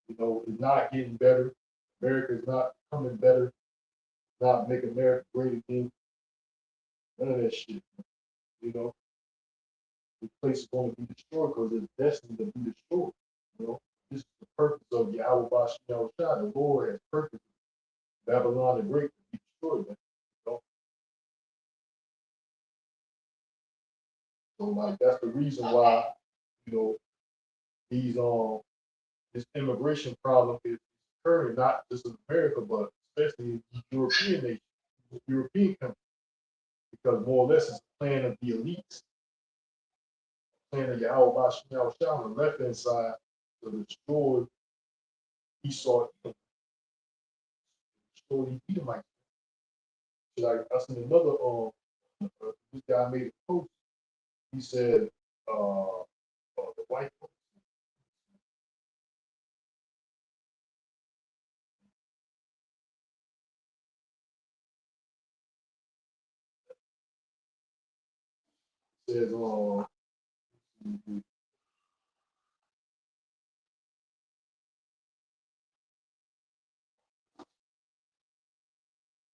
You know, it's not getting better. America is not coming better. Not making America great again. None of that shit. You know, the place is going to be destroyed because it's destined to be destroyed. You know, this is the purpose of Yahweh Bashar. The Lord has purpose. Babylon the Great to be destroyed. Man. You know? So like that's the reason why, you know, these this immigration problem is occurring not just in America, but especially in European nations, European countries, because more or less it's a plan of the elites, plan of Yahweh Bashar on the left hand side to destroy Esau, destroy the Edomites. Like I seen another this guy made a post. He said the white folks says so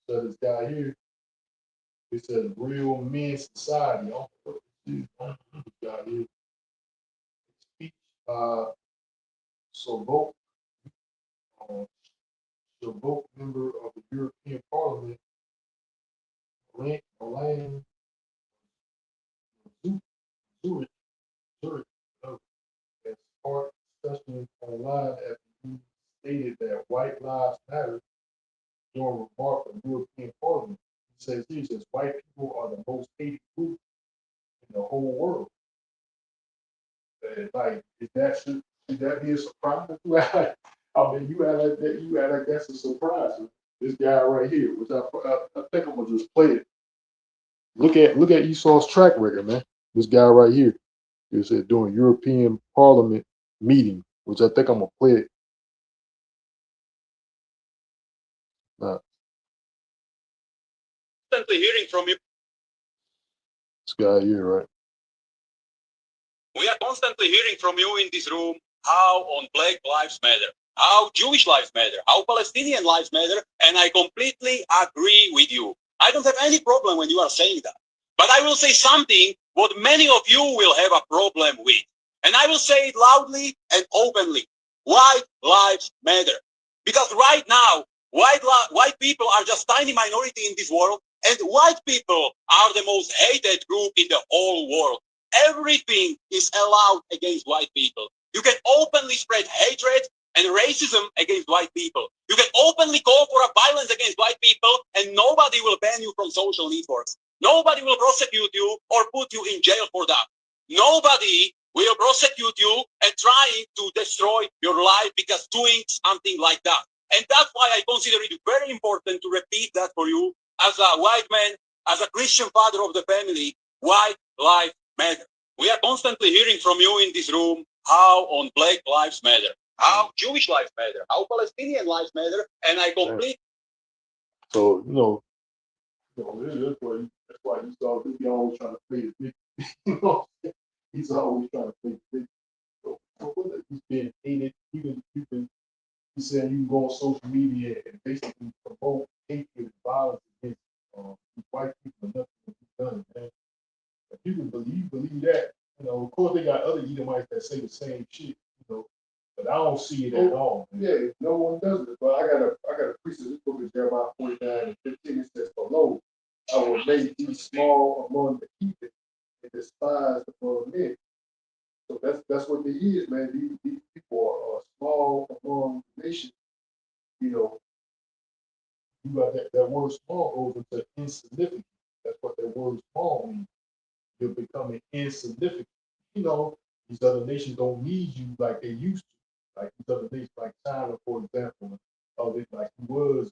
this guy here, it says real men society. I don't know what this is. I don't know this guy here. Speech Sobok, uh, Sobok member of the European Parliament, Alain Zurich, Zurich, as part discussion online after he stated that white lives matter during remark of European Parliament. He says white people are the most hated group in the whole world. And like, should that be a surprise? I mean, you act like that. You act like that's a surprise. This guy right here, which I think I'm gonna just play it. Look at Esau's track record, man. This guy right here is doing European Parliament meeting, which I think I'm gonna play it. Constantly hearing from you. This guy here, right? We are constantly hearing from you in this room how on Black Lives Matter, how Jewish lives matter, how Palestinian lives matter, and I completely agree with you. I don't have any problem when you are saying that. But I will say something what many of you will have a problem with. And I will say it loudly and openly. White lives matter. Because right now, white people are just tiny minority in this world, and white people are the most hated group in the whole world. Everything is allowed against white people. You can openly spread hatred and racism against white people. You can openly call for a violence against white people, and nobody will ban you from social networks. Nobody will prosecute you or put you in jail for that. Nobody will prosecute you and trying to destroy your life because doing something like that. And that's why I consider it very important to repeat that for you as a white man, as a Christian father of the family. White life matter. We are constantly hearing from you in this room how on Black lives matter, how Jewish lives matter, how Palestinian lives matter, and I complete. So that's why you saw he always trying to play the big. You know, he's always trying to play the big. So he's being hated. He said you can go on social media and basically promote hatred and violence against white people and nothing will be done, man. If you can believe that, of course they got other Edomites that say the same shit, but I don't see it at all. Man. Yeah, no one does it. But I got a piece of this book in Jeremiah 49:15. It says, below, I will make thee small among the heathen and despised among men. So that's what they is, man. These people are small among the nations. You know, you got that word small goes into insignificant. That's what that word small means. You're becoming insignificant. You know, These other nations don't need you like they used to. Like these other nations, like China, for example, they like he was,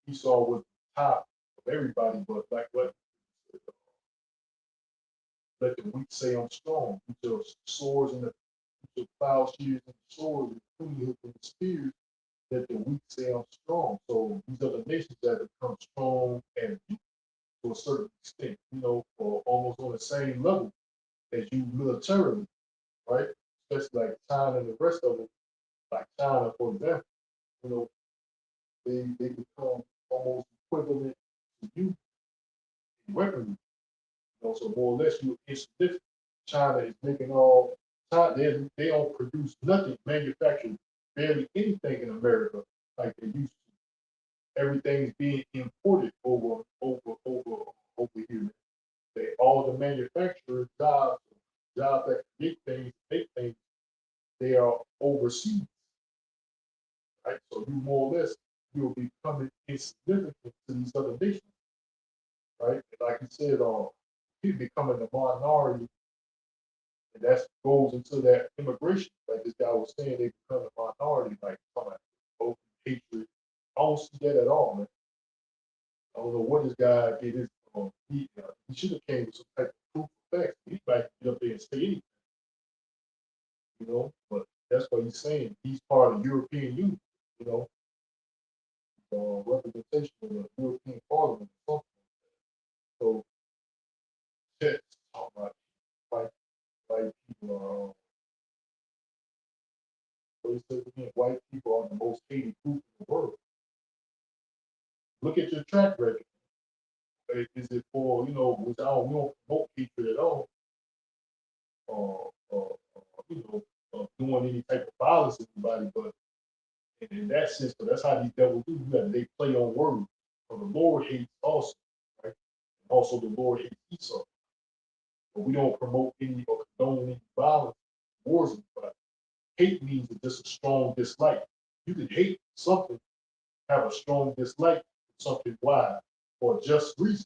Esau was the top of everybody, but like what let the weak say I'm strong. With your swords and your plowshares and swords and pruning hooks and spears, let the weak say I'm strong. So these other nations that become strong and weak to a certain extent, or almost on the same level as you militarily, right? Especially like China and the rest of it, like China, for example, you know, they become almost equivalent to you in weaponry. So more or less you're insignificant. China is making all China, they don't produce nothing, manufacture barely anything in America like they used to. Everything's being imported over here. All the manufacturers jobs that create things, make things, they are overseas, right? So you more or less you'll be becoming insignificant to these other nations, right? And like you said, people becoming a minority, and that goes into that immigration. Like this guy was saying, they become a minority, like talking about open hatred. I don't see that at all, man. I don't know what this guy did. He should have came with some type of proof of facts. He might get up there and say anything, But that's what he's saying. He's part of the European Union, you know, representation of the European Parliament or something. So, yeah, talking about white, white people. So he says again, white people are the most hated group in the world. Look at your track record. Is it for, which we don't promote hatred at all, doing any type of violence to anybody, but in that sense, but that's how these devils do. They play on words. So the Lord hates also, right? And also the Lord hates Esau. But we don't promote any or condone any violence towards anybody. Hate means just a strong dislike. You can hate something, have a strong dislike for something why for just reason.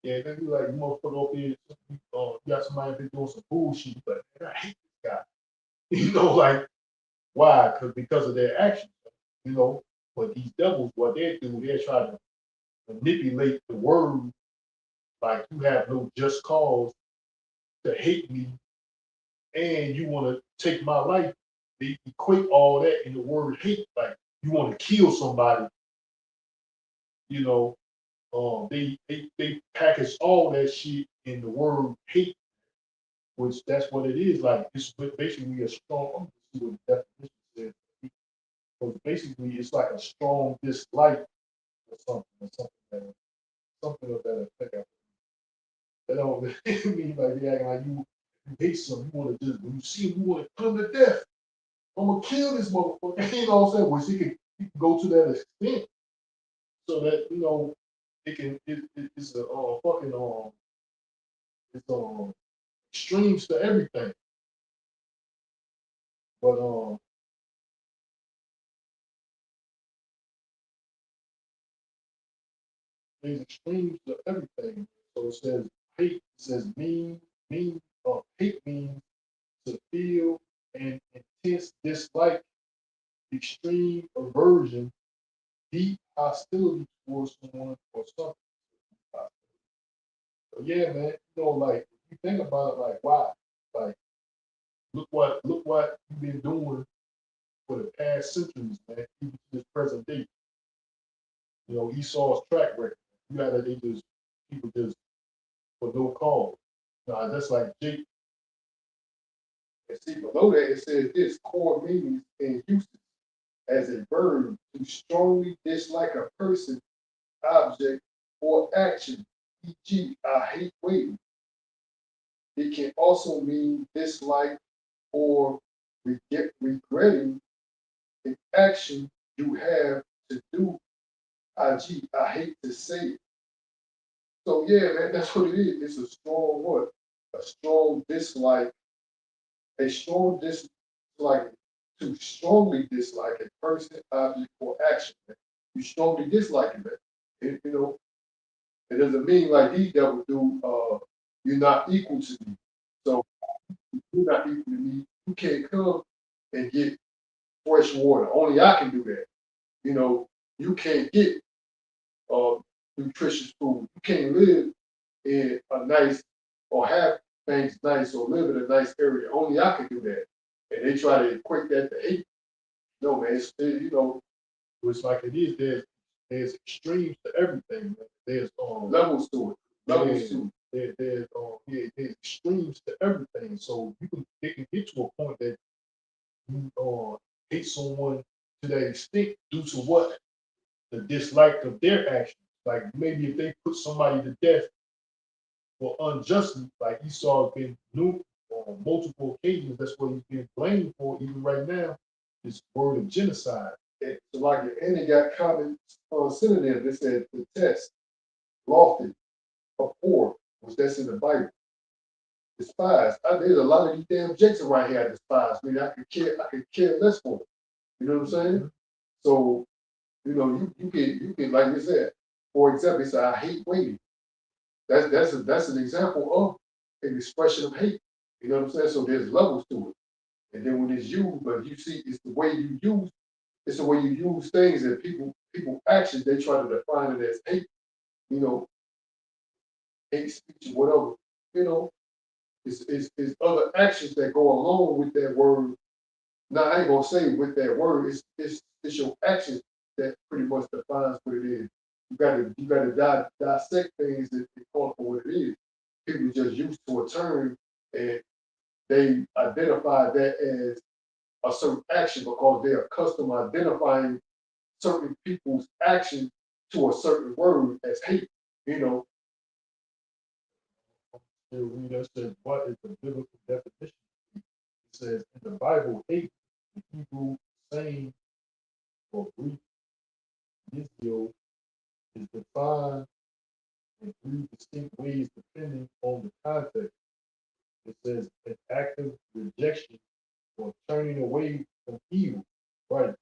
Yeah, they be like, you must put up there, you got somebody been doing some bullshit, but man, I hate this guy. Like why? Because of their actions, you know. But these devils, what they do, they try to manipulate the word like you have no just cause to hate me and you want to take my life. They equate all that in the word hate, like you want to kill somebody, you know. They package all that shit in the word hate, which that's what it is. Like it's basically a strong. I'm gonna see what the definition says. So basically, it's like a strong dislike or something of that effect. That don't mean like they acting like you hate something. You want to just when you see him, you want to put him to death. I'm gonna kill this motherfucker. You know what I'm saying? Which he can go to that extent so that it's a fucking it's extremes to everything. But there's extremes to everything. So it says hate. It says mean. Hate means to feel an intense dislike, extreme aversion, deep hostility towards someone or something. So yeah, man. Like if you think about it, like why? Like look what you've been doing for the past centuries, man. Even to this present day. Esau's track record. You got that they just people just for no cause. Nah, that's like Jake. And see below that it says this core meanings and uses as a verb to strongly dislike a person, object, or action. E.g., I hate waiting. It can also mean dislike or regretting an action you have to do. I.g., I hate to say it. So yeah, man, that's what it is. It's a strong what? A strong dislike. A strong dislike to strongly dislike a person, object, or action. Man. You strongly dislike it, man. It doesn't mean like these devils do. You're not equal to me. You're not equal to me. You can't come and get fresh water. Only I can do that. You know, you can't get uh, nutritious food. You can't live in a nice or have things nice or live in a nice area. Only I can do that. And they try to equate that to hate. No, man, you know, It's like it is. There's extremes to everything. Man. There's levels to it. Levels yeah, to there's extremes to everything. So it can get to a point that you hate someone to that extent due to what the dislike of their actions. Like maybe if they put somebody to death for unjustly, like Esau has been new on multiple occasions. That's what he's been blamed for, even right now. This word of genocide. it. So like, and it got common synonym. They said detest, lofty, abhor, which that's in the Bible. Despise. There's a lot of these damn jakes around here I despise. I mean, I could care less for them. You know what I'm saying? Mhm. So, you know, you can, like you said, for example, he said, I hate waiting. That's an example of an expression of hate. You know what I'm saying? So there's levels to it. And then when it's used, but you see, it's the way you use things and people actions, they try to define it as hate, you know, hate speech or whatever. You know, it's other actions that go along with that word. Now I ain't gonna say with that word, it's your actions that pretty much defines what it is. You gotta dissect things and call it for what it is. People just used to a term and they identify that as a certain action because they're accustomed to identifying certain people's action to a certain word as hate. You know, Here read us says, what is the biblical definition? It says in the Bible, hate, the Hebrew saying or Greek Yisrael is defined in three distinct ways depending on the context. It says an active rejection or turning away from evil. Right. It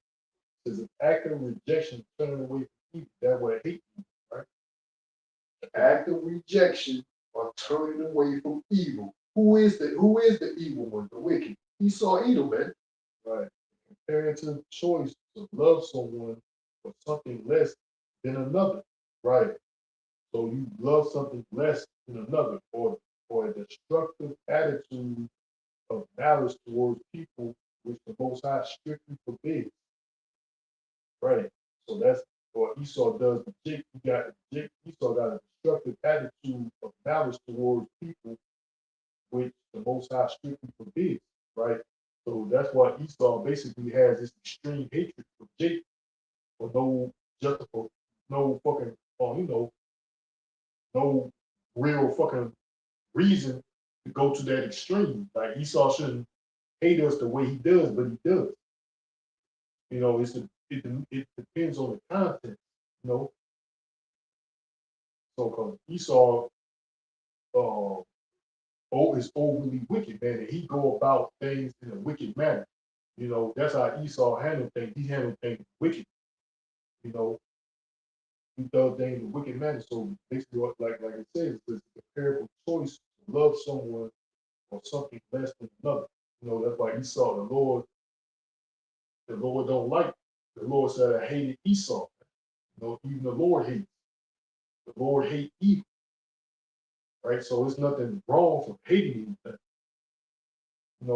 says an active rejection, turning away from evil. That way hate you, right? active rejection or turning away from evil. Who is the evil one? The wicked. Esau Edom, man. Right. Comparing to the choice to love someone for something less than another. Right. So you love something less than another, or a destructive attitude of malice towards people, which the Most High strictly forbids. Right. So that's what Esau does. Esau got a destructive attitude of malice towards people, which the Most High strictly forbids. Right. So that's why Esau basically has this extreme hatred for Jacob for no justifiable, no fucking, no real fucking reason to go to that extreme. Like Esau shouldn't hate us the way he does, but he does. It depends on the content. You know, so cause Esau uh, is overly wicked, man, and he go about things in a wicked manner. That's how Esau handled things. He handled things wicked. You know, he does things in a wicked manner. So basically, like it says, it's a comparable choice to love someone or something less than another. That's why Esau, the Lord don't like. The Lord said, I hated Esau. Even the Lord hates. The Lord hate evil, right? So it's nothing wrong for hating anything.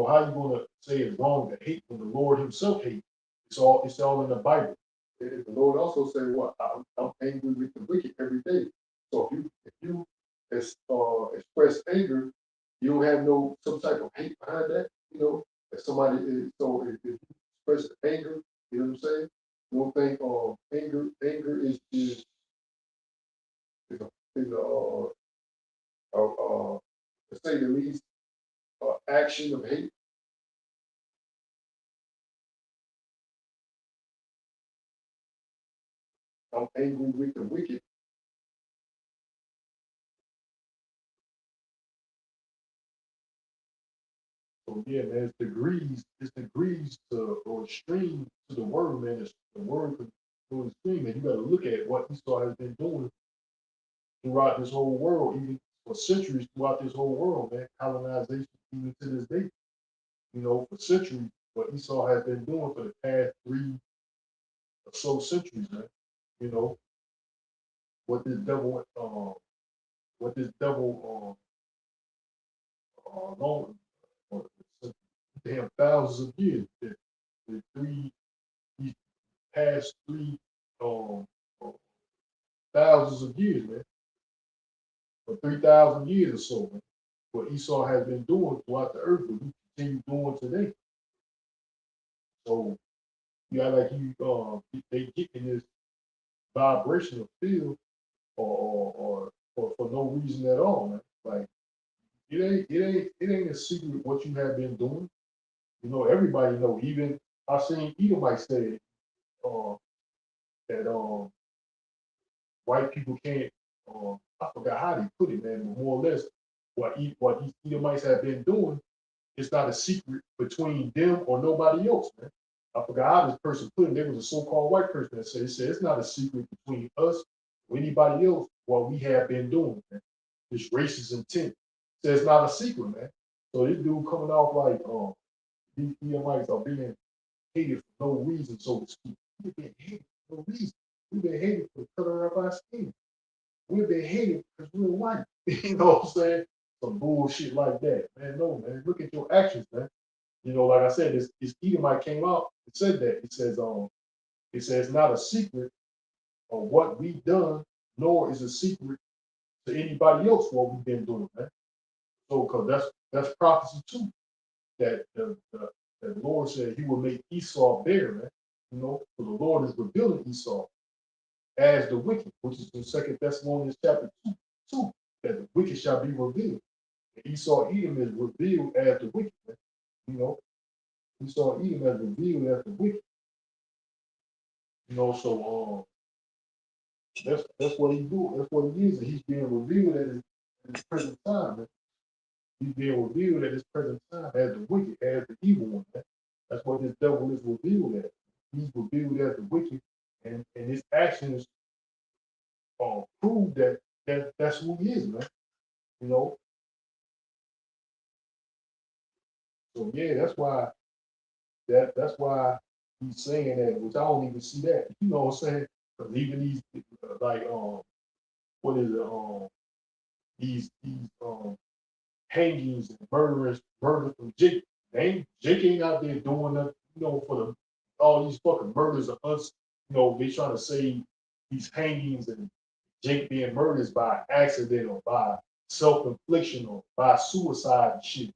How you gonna say it's wrong to hate when the Lord Himself hates? It's all in the Bible. And the Lord also said, "What I'm angry with the wicked every day." So if you express anger, you don't have no some type of hate behind that. You know, if somebody is so if you express anger, you know what I'm saying. You don't think anger is to say the least action of hate. I'm angry with the wicked. So yeah, man, it's degrees to or extreme to the word, man. The word can go extreme, and you got to look at what Esau has been doing throughout this whole world, even for centuries throughout this whole world, man. Colonization, even to this day, for centuries, what Esau has been doing for the past 3 or so centuries, man. You know, what this devil, what this devil, long, damn thousands of years, the these past um, uh, thousands of years, man, for 3,000 years or so, man. What Esau has been doing throughout the earth, what we continue doing today. So you got like they get in this vibrational field or for no reason at all, man. Like it ain't a secret what you have been doing. Everybody know. Even I seen Edomite say uh, that white people can't. I forgot how they put it, man. But more or less, what these Edomites have been doing, it's not a secret between them or nobody else, man. I forgot how this person put it. There was a so-called white person that said it's not a secret between us or anybody else what we have been doing, man. This racist intent. So it's not a secret, man. So this dude coming off like these Edomites are being hated for no reason, so to speak. We've been hated for no reason. We've been hated for the color of our skin. We've been hated because we're white. You know what I'm saying? Some bullshit like that. Man, no, man. Look at your actions, man. Like I said, this Edomite came out, it said that. It says not a secret of what we've done, nor is a secret to anybody else what we've been doing, man. So, cause that's prophecy too. That the Lord said He will make Esau bare, man. So the Lord is revealing Esau as the wicked, which is in 2 Thessalonians chapter 2, that the wicked shall be revealed. And Esau Edom is revealed as the wicked, man. Esau Edom as revealed as the wicked. So that's what he do. That's what he is, and he's being revealed at his present time, man. He's being revealed at his present time as the wicked, as the evil one, man. That's what this devil is revealed as. He's revealed as the wicked, and his actions prove that's who he is, man. You know. So yeah, that's why he's saying that, which I don't even see that. You know what I'm saying? Because even these like what is it these hangings and murder from Jake. Jake ain't out there doing nothing, for all these fucking murders of us. They trying to say these hangings and Jake being murdered by accident or by self-infliction or by suicide and shit.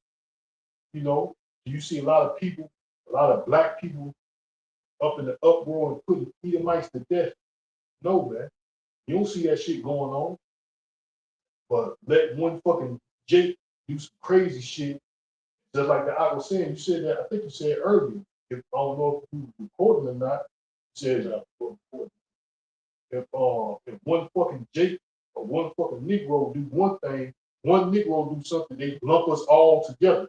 You see a lot of people, a lot of black people up in the uproar and putting Edomites to death. No, man. You don't see that shit going on. But let one fucking Jake do some crazy shit. Just like I was saying, you said that, I think you said earlier. If I don't know if you recorded or not, you said if one fucking Jake or one fucking Negro do one thing, one Negro do something, they lump us all together.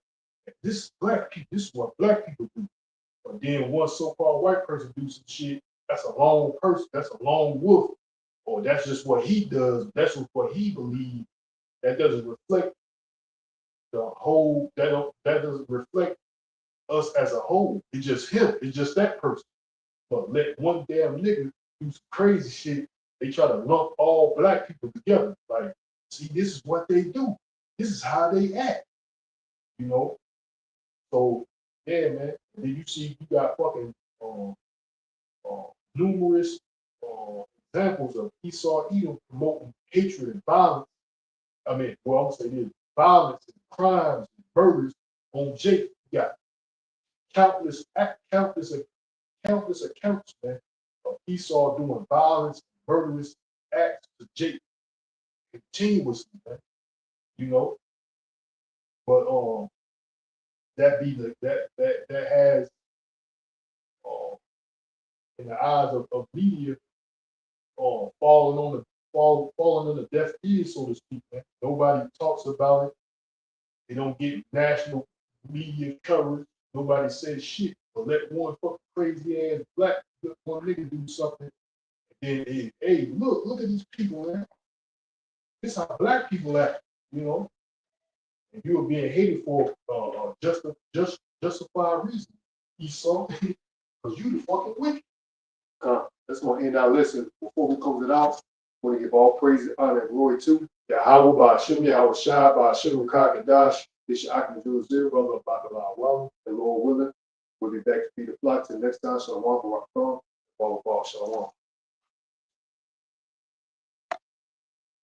This is black people. This is what black people do. But then one so-called white person do some shit. That's a lone person. That's a lone wolf. Or that's just what he does. That's what he believes. That doesn't reflect the whole. That doesn't reflect us as a whole. It's just him. It's just that person. But let one damn nigga do some crazy shit. They try to lump all black people together. Like, see, this is what they do. This is how they act. You know. So yeah, man. And then you see, you got fucking numerous examples of Esau Edom promoting hatred and violence. I mean, well, I'm gonna say this: violence and crimes and murders on Jake. You got countless accounts, man, of Esau doing violence and murderous acts to Jake continuously, man. You know, but that be that has in the eyes of media falling on the deaf ears, so to speak, man. Nobody talks about it. They don't get national media coverage. Nobody says shit. But let one fucking crazy ass black one nigga do something. And hey, look at these people, man. This is how black people act, you know. And you were being hated for justified reason. Esau, because you the fucking wicked. That's gonna end our lesson. Before we close it out, I want to give all praise, honor, and glory to Yahweh Ba'Shem, Yahweh Shai, Ba'Shem Kakadash, Ishak Zero, brother of Bakalah Well, and Lord willing, we'll be back to feed the flock till next time. Shalom, Barak Shalom.